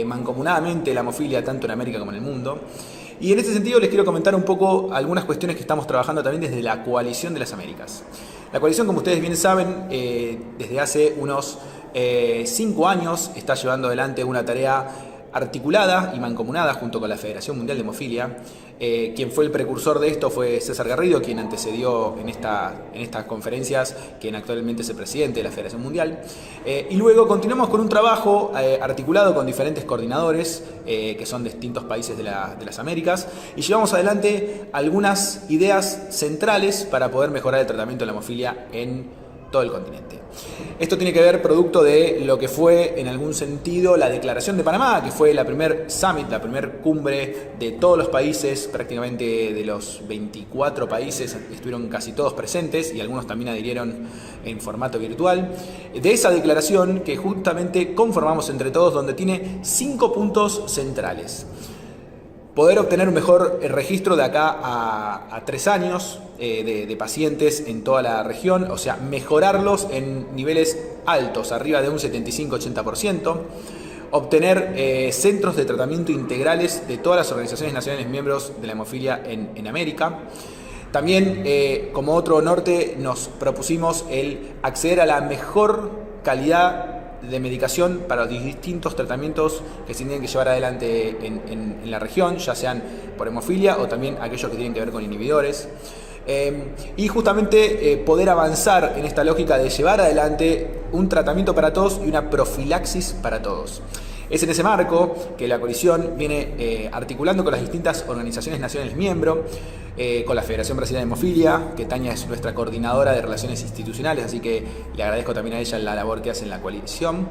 mancomunadamente la hemofilia tanto en América como en el mundo. Y en este sentido les quiero comentar un poco algunas cuestiones que estamos trabajando también desde la Coalición de las Américas. La coalición, como ustedes bien saben, desde hace unos 5 años está llevando adelante una tarea articulada y mancomunada junto con la Federación Mundial de Hemofilia. Quien fue el precursor de esto fue César Garrido, quien antecedió en estas conferencias, quien actualmente es el presidente de la Federación Mundial. Y luego continuamos con un trabajo articulado con diferentes coordinadores que son de distintos países de las Américas, y llevamos adelante algunas ideas centrales para poder mejorar el tratamiento de la hemofilia en todo el continente. Esto tiene que ver producto de lo que fue en algún sentido la Declaración de Panamá, que fue la primer summit, la primer cumbre de todos los países, prácticamente de los 24 países estuvieron casi todos presentes y algunos también adhirieron en formato virtual. De esa declaración que justamente conformamos entre todos, donde tiene 5 puntos centrales. Poder obtener un mejor registro de acá a 3 años de pacientes en toda la región, o sea, mejorarlos en niveles altos, arriba de un 75-80%. Obtener centros de tratamiento integrales de todas las organizaciones nacionales miembros de la hemofilia en América. También, como otro norte, nos propusimos el acceder a la mejor calidad de medicación para los distintos tratamientos que se tienen que llevar adelante en la región, ya sean por hemofilia o también aquellos que tienen que ver con inhibidores. Y justamente poder avanzar en esta lógica de llevar adelante un tratamiento para todos y una profilaxis para todos. Es en ese marco que la coalición viene articulando con las distintas organizaciones nacionales miembros, con la Federación Brasileña de Hemofilia, que Tania es nuestra coordinadora de relaciones institucionales, así que le agradezco también a ella la labor que hace en la coalición,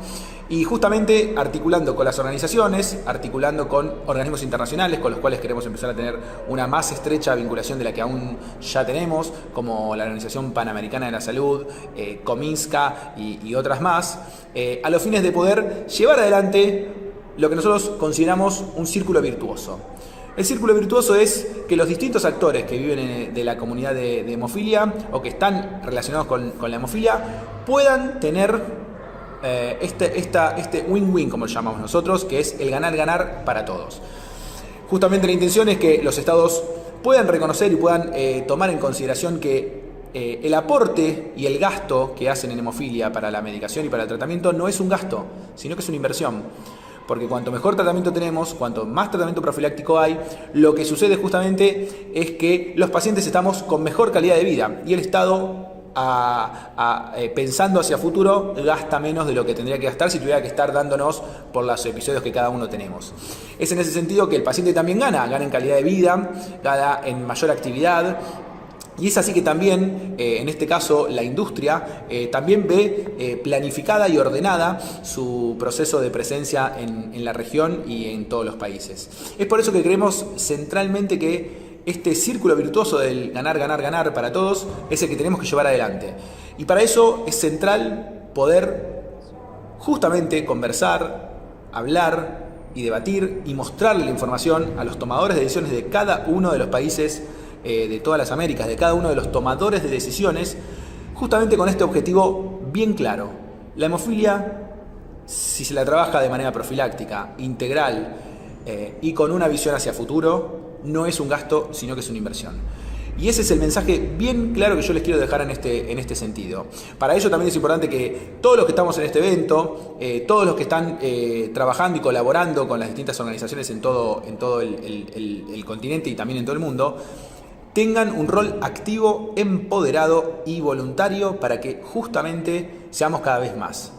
y justamente articulando con las organizaciones, articulando con organismos internacionales con los cuales queremos empezar a tener una más estrecha vinculación de la que aún ya tenemos, como la Organización Panamericana de la Salud, Cominska y otras más, a los fines de poder llevar adelante lo que nosotros consideramos un círculo virtuoso. El círculo virtuoso es que los distintos actores que viven de la comunidad de hemofilia o que están relacionados con la hemofilia puedan tener este win-win, como lo llamamos nosotros, que es el ganar-ganar para todos. Justamente la intención es que los estados puedan reconocer y puedan tomar en consideración que el aporte y el gasto que hacen en hemofilia para la medicación y para el tratamiento no es un gasto, sino que es una inversión. Porque cuanto mejor tratamiento tenemos, cuanto más tratamiento profiláctico hay, lo que sucede justamente es que los pacientes estamos con mejor calidad de vida y el Estado, pensando hacia futuro, gasta menos de lo que tendría que gastar si tuviera que estar dándonos por los episodios que cada uno tenemos. Es en ese sentido que el paciente también gana en calidad de vida, gana en mayor actividad. Y es así que también, en este caso, la industria también ve planificada y ordenada su proceso de presencia en la región y en todos los países. Es por eso que creemos centralmente que este círculo virtuoso del ganar, ganar, ganar para todos es el que tenemos que llevar adelante. Y para eso es central poder justamente conversar, hablar y debatir y mostrarle la información a los tomadores de decisiones de cada uno de los países de todas las Américas, de cada uno de los tomadores de decisiones, justamente con este objetivo bien claro. La hemofilia, si se la trabaja de manera profiláctica, integral y con una visión hacia futuro, no es un gasto, sino que es una inversión. Y ese es el mensaje bien claro que yo les quiero dejar en este sentido. Para ello también es importante que todos los que estamos en este evento, todos los que están trabajando y colaborando con las distintas organizaciones en todo el continente y también en todo el mundo, tengan un rol activo, empoderado y voluntario para que justamente seamos cada vez más.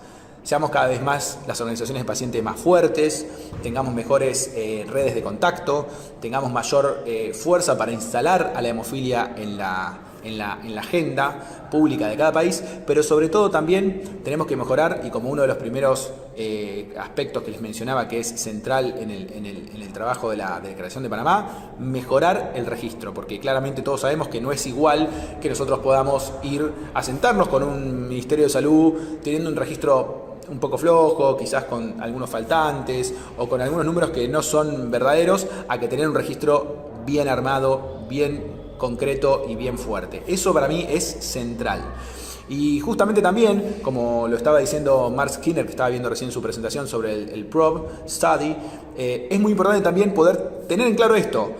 seamos cada vez más las organizaciones de pacientes más fuertes, tengamos mejores redes de contacto, tengamos mayor fuerza para instalar a la hemofilia en la agenda pública de cada país, pero sobre todo también tenemos que mejorar, y como uno de los primeros aspectos que les mencionaba que es central en el trabajo de la Declaración de Panamá, mejorar el registro, porque claramente todos sabemos que no es igual que nosotros podamos ir a sentarnos con un Ministerio de Salud teniendo un registro un poco flojo, quizás con algunos faltantes o con algunos números que no son verdaderos, a que tener un registro bien armado, bien concreto y bien fuerte. Eso para mí es central. Y justamente también, como lo estaba diciendo Mark Skinner, que estaba viendo recién su presentación sobre el PROB Study, es muy importante también poder tener en claro esto,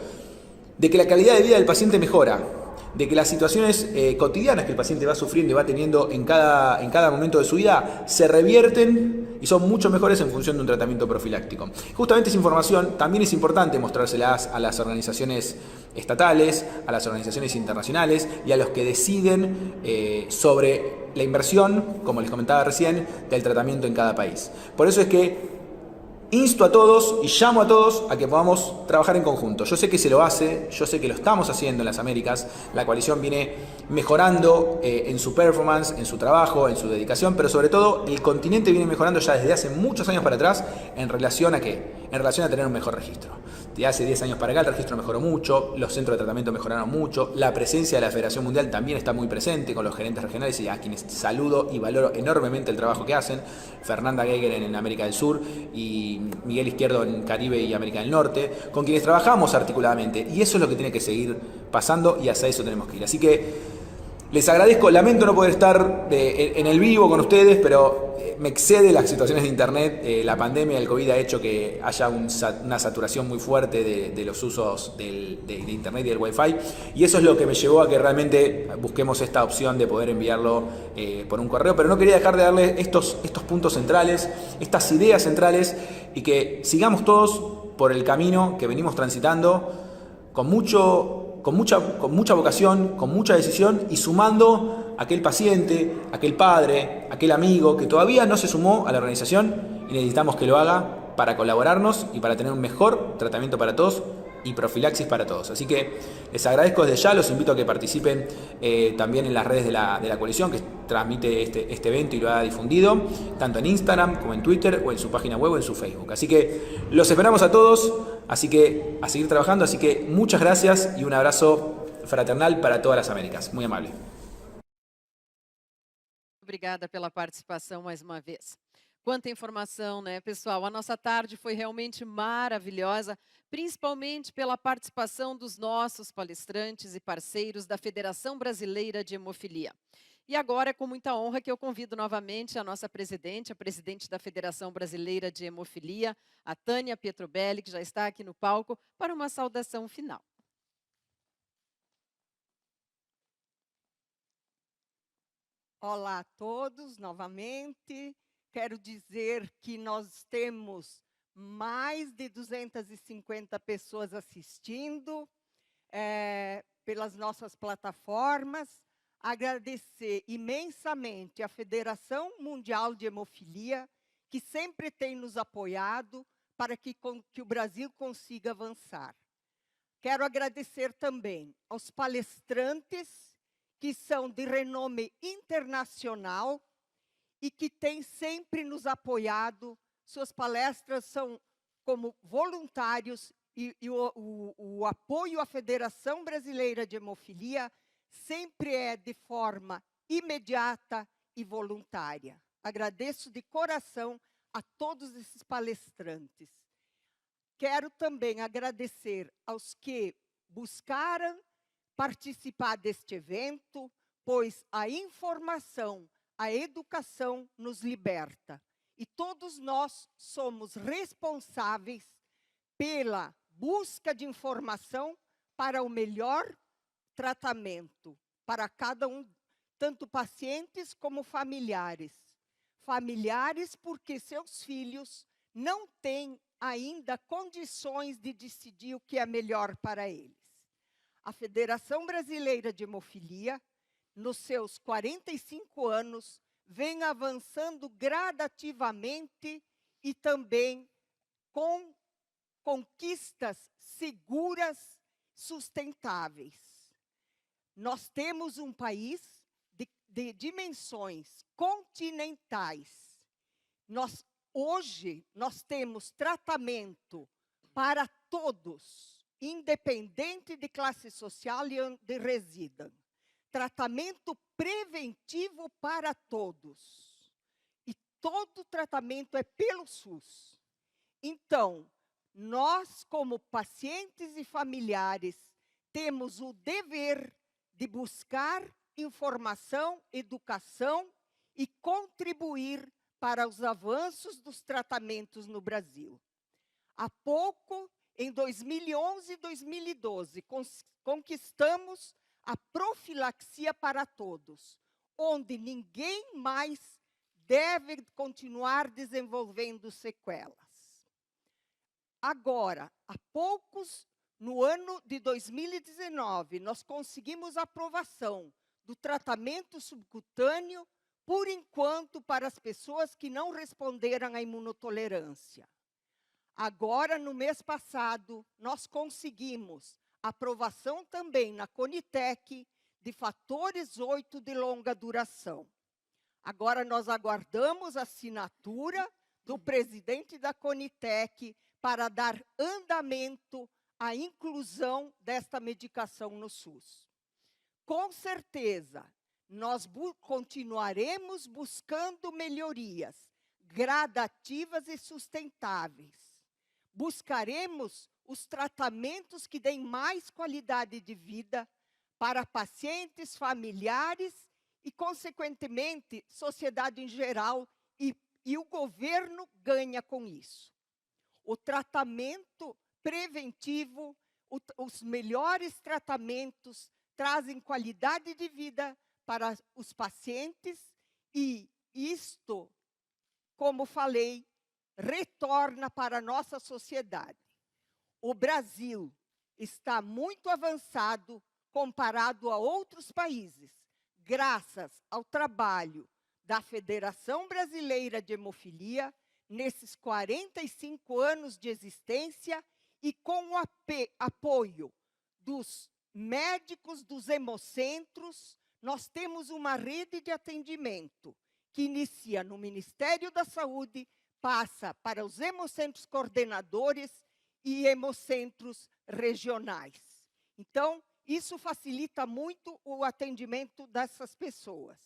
de que la calidad de vida del paciente mejora, de que las situaciones cotidianas que el paciente va sufriendo y va teniendo en cada momento de su vida se revierten y son mucho mejores en función de un tratamiento profiláctico. Justamente esa información también es importante mostrárselas a las organizaciones estatales, a las organizaciones internacionales y a los que deciden sobre la inversión, como les comentaba recién, del tratamiento en cada país. Por eso es que insto a todos y llamo a todos a que podamos trabajar en conjunto. Yo sé que se lo hace, yo sé que lo estamos haciendo en las Américas. La coalición viene mejorando en su performance, en su trabajo, en su dedicación, pero sobre todo el continente viene mejorando ya desde hace muchos años para atrás en relación a ¿qué? En relación a tener un mejor registro. De hace 10 años para acá el registro mejoró mucho, los centros de tratamiento mejoraron mucho, la presencia de la Federación Mundial también está muy presente con los gerentes regionales y a quienes saludo y valoro enormemente el trabajo que hacen. Fernanda Geiger en América del Sur y Miguel Izquierdo en Caribe y América del Norte, con quienes trabajamos articuladamente, y eso es lo que tiene que seguir pasando y hacia eso tenemos que ir. Así que les agradezco, lamento no poder estar en el vivo con ustedes, pero me excede las situaciones de internet. La pandemia del COVID ha hecho que haya una saturación muy fuerte de los usos de internet y del wifi, y eso es lo que me llevó a que realmente busquemos esta opción de poder enviarlo por un correo, pero no quería dejar de darle estos puntos centrales, estas ideas centrales, y que sigamos todos por el camino que venimos transitando con mucha vocación, con mucha decisión, y sumando a aquel paciente, aquel padre, aquel amigo que todavía no se sumó a la organización y necesitamos que lo haga para colaborarnos y para tener un mejor tratamiento para todos y profilaxis para todos. Así que les agradezco desde ya, los invito a que participen también en las redes de la coalición, que transmite este evento y lo ha difundido, tanto en Instagram como en Twitter o en su página web o en su Facebook. Así que los esperamos a todos, así que a seguir trabajando, así que muchas gracias y un abrazo fraternal para todas las Américas. Muy amable. Obrigada pela participação mais uma vez. Quanta informação, né, pessoal? A nossa tarde foi realmente maravilhosa, principalmente pela participação dos nossos palestrantes e parceiros da Federação Brasileira de Hemofilia. E agora é com muita honra que eu convido novamente a nossa presidente, a presidente da Federação Brasileira de Hemofilia, a Tânia Pietrobelli, que já está aqui no palco, para uma saudação final. Olá a todos, novamente. Quero dizer que nós temos mais de 250 pessoas assistindo pelas nossas plataformas. Agradecer imensamente à Federação Mundial de Hemofilia, que sempre tem nos apoiado para que o Brasil consiga avançar. Quero agradecer também aos palestrantes, que são de renome internacional e que têm sempre nos apoiado. Suas palestras são como voluntários e o apoio à Federação Brasileira de Hemofilia sempre é de forma imediata e voluntária. Agradeço de coração a todos esses palestrantes. Quero também agradecer aos que buscaram participar deste evento, pois a informação, a educação nos liberta. E todos nós somos responsáveis pela busca de informação para o melhor tratamento para cada um, tanto pacientes como familiares. Familiares porque seus filhos não têm ainda condições de decidir o que é melhor para eles. A Federação Brasileira de Hemofilia, nos seus 45 anos, vem avançando gradativamente e também com conquistas seguras, sustentáveis. Nós temos um país de dimensões continentais. Hoje, nós temos tratamento para todos, independente de classe social e onde residam. Tratamento preventivo para todos. E todo tratamento é pelo SUS. Então, nós, como pacientes e familiares, temos o dever de buscar informação, educação e contribuir para os avanços dos tratamentos no Brasil. Há pouco, em 2011 e 2012, conquistamos a profilaxia para todos, onde ninguém mais deve continuar desenvolvendo sequelas. Agora, há poucos, no ano de 2019, nós conseguimos a aprovação do tratamento subcutâneo, por enquanto, para as pessoas que não responderam à imunotolerância. Agora, no mês passado, nós conseguimos aprovação também na Conitec de fatores 8 de longa duração. Agora, nós aguardamos a assinatura do presidente da Conitec para dar andamento à inclusão desta medicação no SUS. Com certeza, nós continuaremos buscando melhorias gradativas e sustentáveis. Buscaremos os tratamentos que deem mais qualidade de vida para pacientes, familiares e, consequentemente, sociedade em geral, e o governo ganha com isso. O tratamento preventivo, os melhores tratamentos trazem qualidade de vida para os pacientes e isto, como falei, retorna para a nossa sociedade. O Brasil está muito avançado comparado a outros países, graças ao trabalho da Federação Brasileira de Hemofilia, nesses 45 anos de existência e com o apoio dos médicos, dos hemocentros. Nós temos uma rede de atendimento que inicia no Ministério da Saúde, passa para os hemocentros coordenadores e hemocentros regionais. Então, isso facilita muito o atendimento dessas pessoas.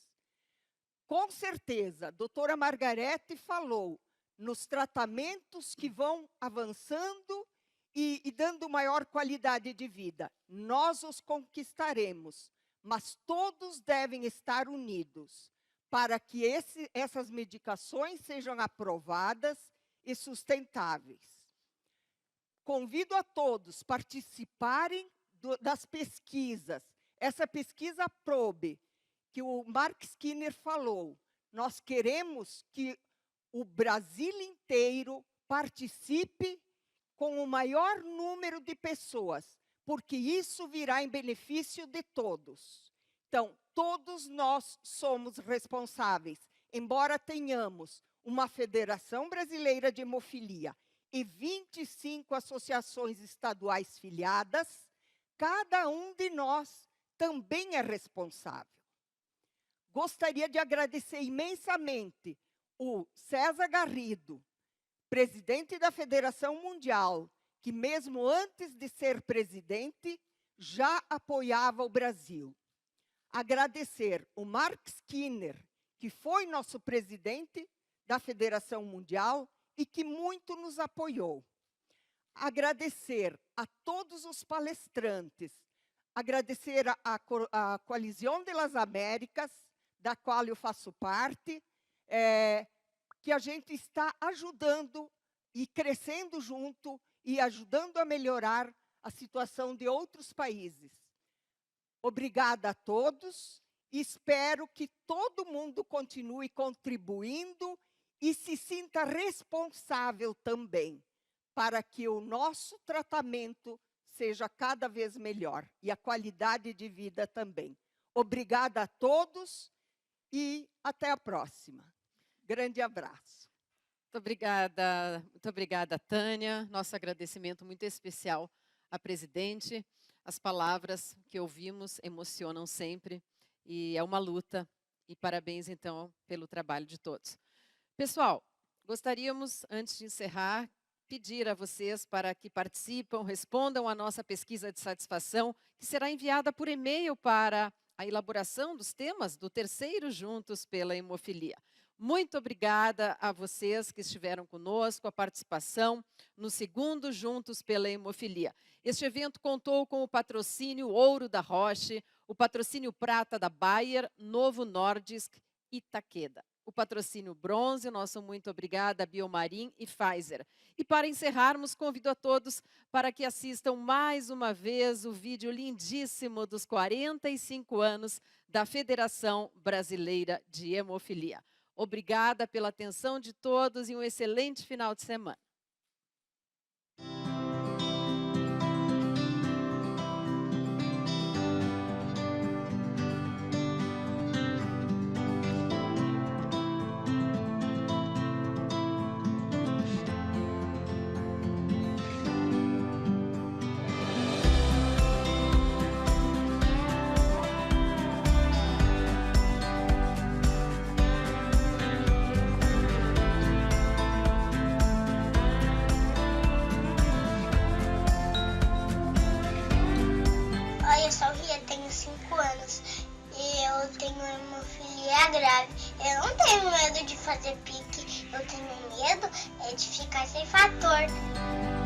Com certeza, a doutora Margarete falou nos tratamentos que vão avançando e dando maior qualidade de vida. Nós os conquistaremos, mas todos devem estar unidos para que essas medicações sejam aprovadas e sustentáveis. Convido a todos a participarem das pesquisas. Essa pesquisa PROBE, que o Mark Skinner falou, nós queremos que o Brasil inteiro participe com o maior número de pessoas, porque isso virá em benefício de todos. Então, todos nós somos responsáveis, embora tenhamos uma Federação Brasileira de Hemofilia e 25 associações estaduais filiadas, cada um de nós também é responsável. Gostaria de agradecer imensamente o César Garrido, presidente da Federação Mundial, que mesmo antes de ser presidente, já apoiava o Brasil. Agradecer o Mark Skinner, que foi nosso presidente da Federação Mundial e que muito nos apoiou. Agradecer a todos os palestrantes, agradecer a Coalição das Américas, da qual eu faço parte, que a gente está ajudando e crescendo junto e ajudando a melhorar a situação de outros países. Obrigada a todos, espero que todo mundo continue contribuindo e se sinta responsável também, para que o nosso tratamento seja cada vez melhor e a qualidade de vida também. Obrigada a todos e até a próxima. Grande abraço. Muito obrigada, Tânia. Nosso agradecimento muito especial à presidente. As palavras que ouvimos emocionam sempre e é uma luta. E parabéns, então, pelo trabalho de todos. Pessoal, gostaríamos, antes de encerrar, pedir a vocês para que participam, respondam à nossa pesquisa de satisfação, que será enviada por e-mail para a elaboração dos temas do terceiro Juntos pela Hemofilia. Muito obrigada a vocês que estiveram conosco, a participação no segundo Juntos pela Hemofilia. Este evento contou com o patrocínio Ouro da Roche, o patrocínio Prata da Bayer, Novo Nordisk e Takeda. O patrocínio Bronze, nosso muito obrigada a Biomarin e Pfizer. E para encerrarmos, convido a todos para que assistam mais uma vez o vídeo lindíssimo dos 45 anos da Federação Brasileira de Hemofilia. Obrigada pela atenção de todos e um excelente final de semana. Oi, eu sou Ria, tenho 5 anos e eu tenho hemofilia grave. Eu não tenho medo de fazer pique, eu tenho medo de ficar sem fator.